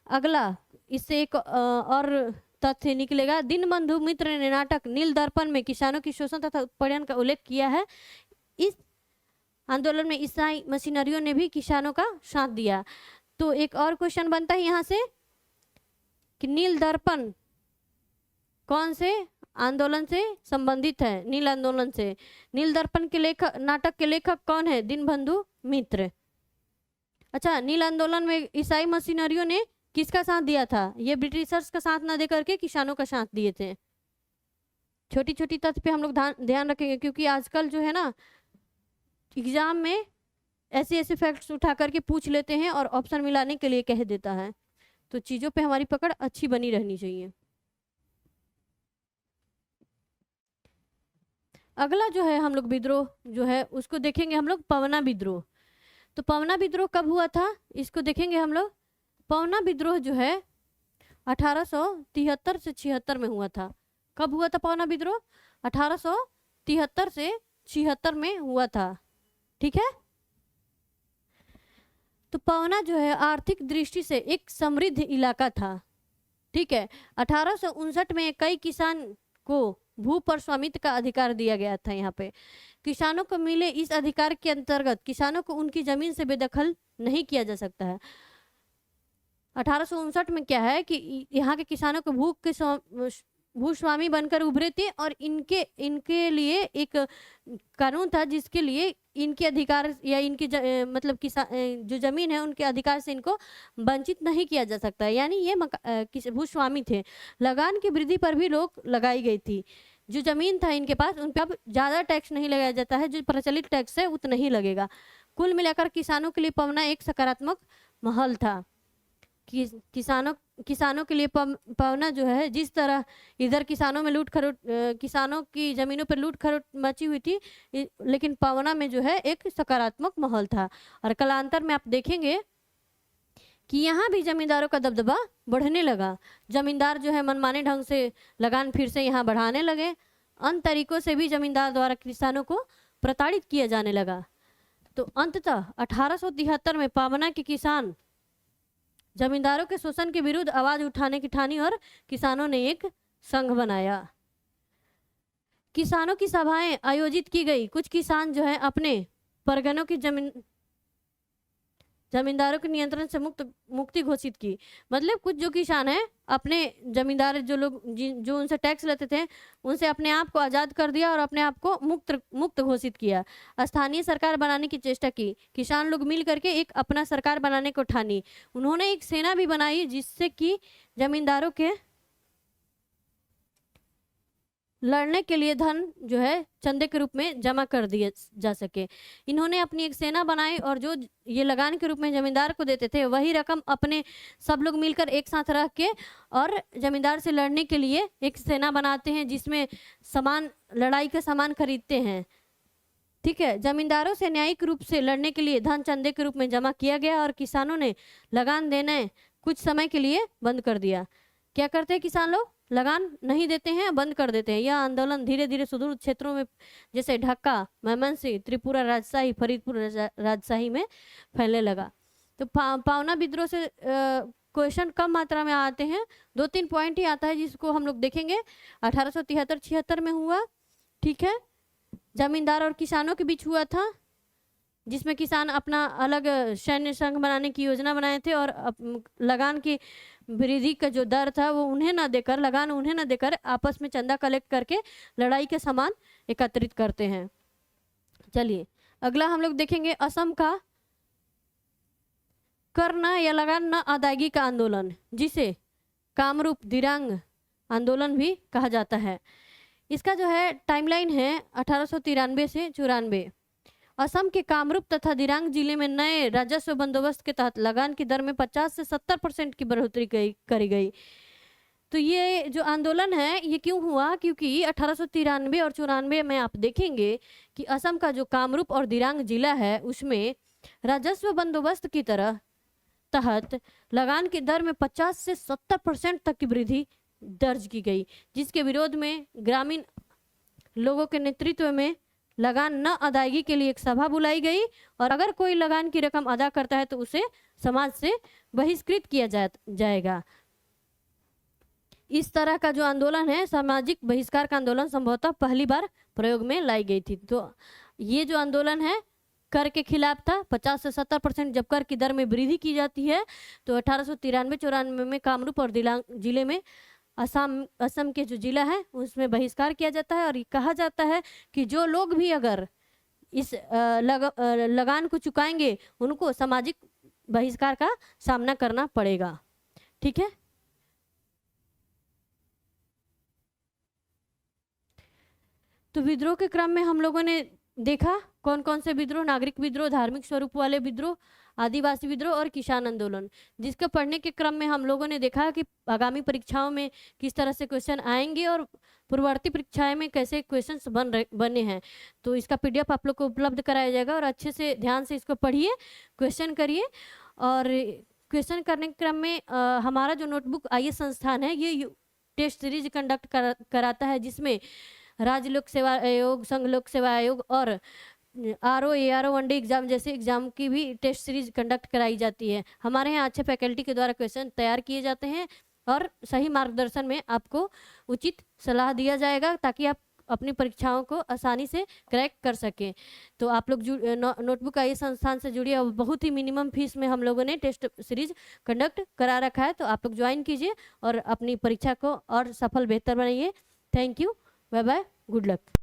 अगला इससे एक और तथ्य निकलेगा, दीनबंधु मित्र ने नाटक नील दर्पण में किसानों की शोषण तथा उत्पीड़न का उल्लेख किया है। इस आंदोलन में ईसाई मिशनरियों ने भी किसानों का साथ दिया। तो एक और क्वेश्चन बनता है यहाँ से कि नील दर्पण कौन से आंदोलन से संबंधित है? नील आंदोलन से। नील दर्पण के लेखक, नाटक के लेखक कौन है? दीनबंधु मित्र। अच्छा, नील आंदोलन में ईसाई मिशनरियों ने किसका साथ दिया था? ये ब्रिटिशर्स का साथ ना दे करके किसानों का साथ दिए थे। छोटी छोटी तथ्य पे हम लोग ध्यान रखेंगे, क्योंकि आजकल जो है ना एग्जाम में ऐसे ऐसे फैक्ट्स उठा करके पूछ लेते हैं और ऑप्शन मिलाने के लिए कह देता है। तो चीजों पे हमारी पकड़ अच्छी बनी रहनी चाहिए। अगला जो है हम लोग विद्रोह जो है उसको देखेंगे हम लोग, पवना विद्रोह। तो पवना विद्रोह कब हुआ था इसको देखेंगे हम लोग। पवना विद्रोह जो है 1873 से 76 में हुआ था। कब हुआ था पवना विद्रोह? 1873 से 76 में हुआ था। ठीक है। तो पवना जो है आर्थिक दृष्टि से एक समृद्ध इलाका था। ठीक है। 1859 में कई किसान को भू पर स्वामित्व का अधिकार दिया गया था। यहाँ पे किसानों को मिले इस अधिकार के अंतर्गत किसानों को उनकी जमीन से बेदखल नहीं किया जा सकता है। 1859 में क्या है कि यहाँ के किसानों को भूस्वामी बनकर उभरे थे और इनके लिए एक कानून था जिसके लिए इनके अधिकार या इनकी मतलब जो जमीन है उनके अधिकार से इनको वंचित नहीं किया जा सकता है। यानी ये भूस्वामी थे। लगान की वृद्धि पर भी रोक लगाई गई थी। जो जमीन था इनके पास उन पर अब ज़्यादा टैक्स नहीं लगाया जाता है, जो प्रचलित टैक्स है उतना ही लगेगा। कुल मिलाकर किसानों के लिए पवना एक सकारात्मक माहौल था। किसानों के लिए पवना जो है, जिस तरह इधर किसानों में लूट खरोट, किसानों की जमीनों पर लूट खरोट मची हुई थी, लेकिन पवना में जो है एक सकारात्मक माहौल था। और कालांतर में आप देखेंगे कि यहाँ भी जमींदारों का दबदबा बढ़ने लगा। जमींदार जो है मनमाने ढंग से लगान फिर से यहाँ बढ़ाने लगे। अन्य तरीकों से भी जमींदार द्वारा किसानों को प्रताड़ित किया जाने लगा। तो अंततः 1873 में पवना के किसान जमींदारों के शोषण के विरुद्ध आवाज उठाने की ठानी और किसानों ने एक संघ बनाया। किसानों की सभाएं आयोजित की गई। कुछ किसान जो है अपने परगनों की जमींदारों के नियंत्रण से मुक्ति घोषित की। मतलब कुछ जो किसान हैं अपने जमींदार जो लोग जो उनसे टैक्स लेते थे उनसे अपने आप को आज़ाद कर दिया और अपने आप को मुक्त घोषित किया। स्थानीय सरकार बनाने की चेष्टा की। किसान लोग मिल करके एक अपना सरकार बनाने को ठानी। उन्होंने एक सेना भी बनाई जिससे कि जमींदारों के लड़ने के लिए धन जो है चंदे के रूप में जमा कर दिया जा सके। इन्होंने अपनी एक सेना बनाई और जो ये लगान के रूप में जमींदार को देते थे वही रकम अपने सब लोग मिलकर एक साथ रख के और जमींदार से लड़ने के लिए एक सेना बनाते हैं जिसमें सामान, लड़ाई का सामान खरीदते हैं। ठीक है। जमींदारों से न्यायिक रूप से लड़ने के लिए धन चंदे के रूप में जमा किया गया और किसानों ने लगान देने कुछ समय के लिए बंद कर दिया। क्या करते हैं किसान लोग? लगान नहीं देते हैं, बंद कर देते हैं। यह आंदोलन धीरे धीरे सुदूर क्षेत्रों में जैसे ढाका, मेमनसिंह, त्रिपुरा राजशाही, फरीदपुर राजशाही में फैलने लगा। तो पवना विद्रोह से क्वेश्चन कम मात्रा में आते हैं। 2-3 पॉइंट ही आता है जिसको हम लोग देखेंगे। 1873-76 में हुआ। ठीक है। जमींदार और किसानों के बीच हुआ था। जिसमें किसान अपना अलग सैन्य संघ बनाने की योजना बनाए थे और लगान की वृद्धि का जो दर था वो उन्हें ना देकर, लगान उन्हें ना देकर आपस में चंदा कलेक्ट करके लड़ाई के सामान एकत्रित करते हैं। चलिए अगला हम लोग देखेंगे असम का कर न या लगान न अदायगी का आंदोलन, जिसे कामरूप दिरांग आंदोलन भी कहा जाता है। इसका जो है टाइमलाइन है 1893 से 94। असम के कामरूप तथा दिरांग जिले में नए राजस्व बंदोबस्त के तहत लगान की दर में 50 से 70% की बढ़ोतरी करी गई। तो ये जो आंदोलन है ये क्यों हुआ, क्योंकि 1893 और 94 में आप देखेंगे कि असम का जो कामरूप और दिरांग जिला है उसमें राजस्व बंदोबस्त की तरह तहत लगान की दर में 50 से 70% तक की वृद्धि दर्ज की गई, जिसके विरोध में ग्रामीण लोगों के नेतृत्व में लगान न अदायगी के लिए एक सभा बुलाई गई और अगर कोई लगान की रकम अदा करता है तो उसे समाज से बहिष्कृत किया जाएगा। इस तरह का जो आंदोलन है, सामाजिक बहिष्कार का आंदोलन, संभवतः पहली बार प्रयोग में लाई गई थी। तो ये जो आंदोलन है कर के खिलाफ था। 50 से 70% जब कर की दर में वृद्धि की जाती है तो 1893-94 में कामरूप और दिरांग जिले में असम के जो जिला है उसमें बहिष्कार किया जाता है और ये कहा जाता है कि जो लोग भी अगर इस लगान को चुकाएंगे उनको सामाजिक बहिष्कार का सामना करना पड़ेगा। ठीक है, तो विद्रोह के क्रम में हम लोगों ने देखा कौन कौन से विद्रोह, नागरिक विद्रोह, धार्मिक स्वरूप वाले विद्रोह, आदिवासी विद्रोह और किसान आंदोलन, जिसके पढ़ने के क्रम में हम लोगों ने देखा कि आगामी परीक्षाओं में किस तरह से क्वेश्चन आएंगे और पूर्ववर्ती परीक्षाएं में कैसे क्वेश्चंस बने हैं। तो इसका PDF आप लोग को उपलब्ध कराया जाएगा और अच्छे से ध्यान से इसको पढ़िए, क्वेश्चन करिए। और क्वेश्चन करने के क्रम में हमारा जो नोटबुक IAS संस्थान है ये टेस्ट सीरीज कंडक्ट कराता है, जिसमें राज्य लोक सेवा आयोग, संघ लोक सेवा आयोग और RO ARO वनडे एग्जाम जैसे एग्जाम की भी टेस्ट सीरीज कंडक्ट कराई जाती है। हमारे यहाँ अच्छे फैकल्टी के द्वारा क्वेश्चन तैयार किए जाते हैं और सही मार्गदर्शन में आपको उचित सलाह दिया जाएगा ताकि आप अपनी परीक्षाओं को आसानी से क्रैक कर सकें। तो आप लोग नोटबुक IAS संस्थान से जुड़िए और बहुत ही मिनिमम फीस में हम लोगों ने टेस्ट सीरीज कंडक्ट करा रखा है, तो आप लोग ज्वाइन कीजिए और अपनी परीक्षा को और सफल बेहतर बनाइए। Thank you, bye bye, good luck.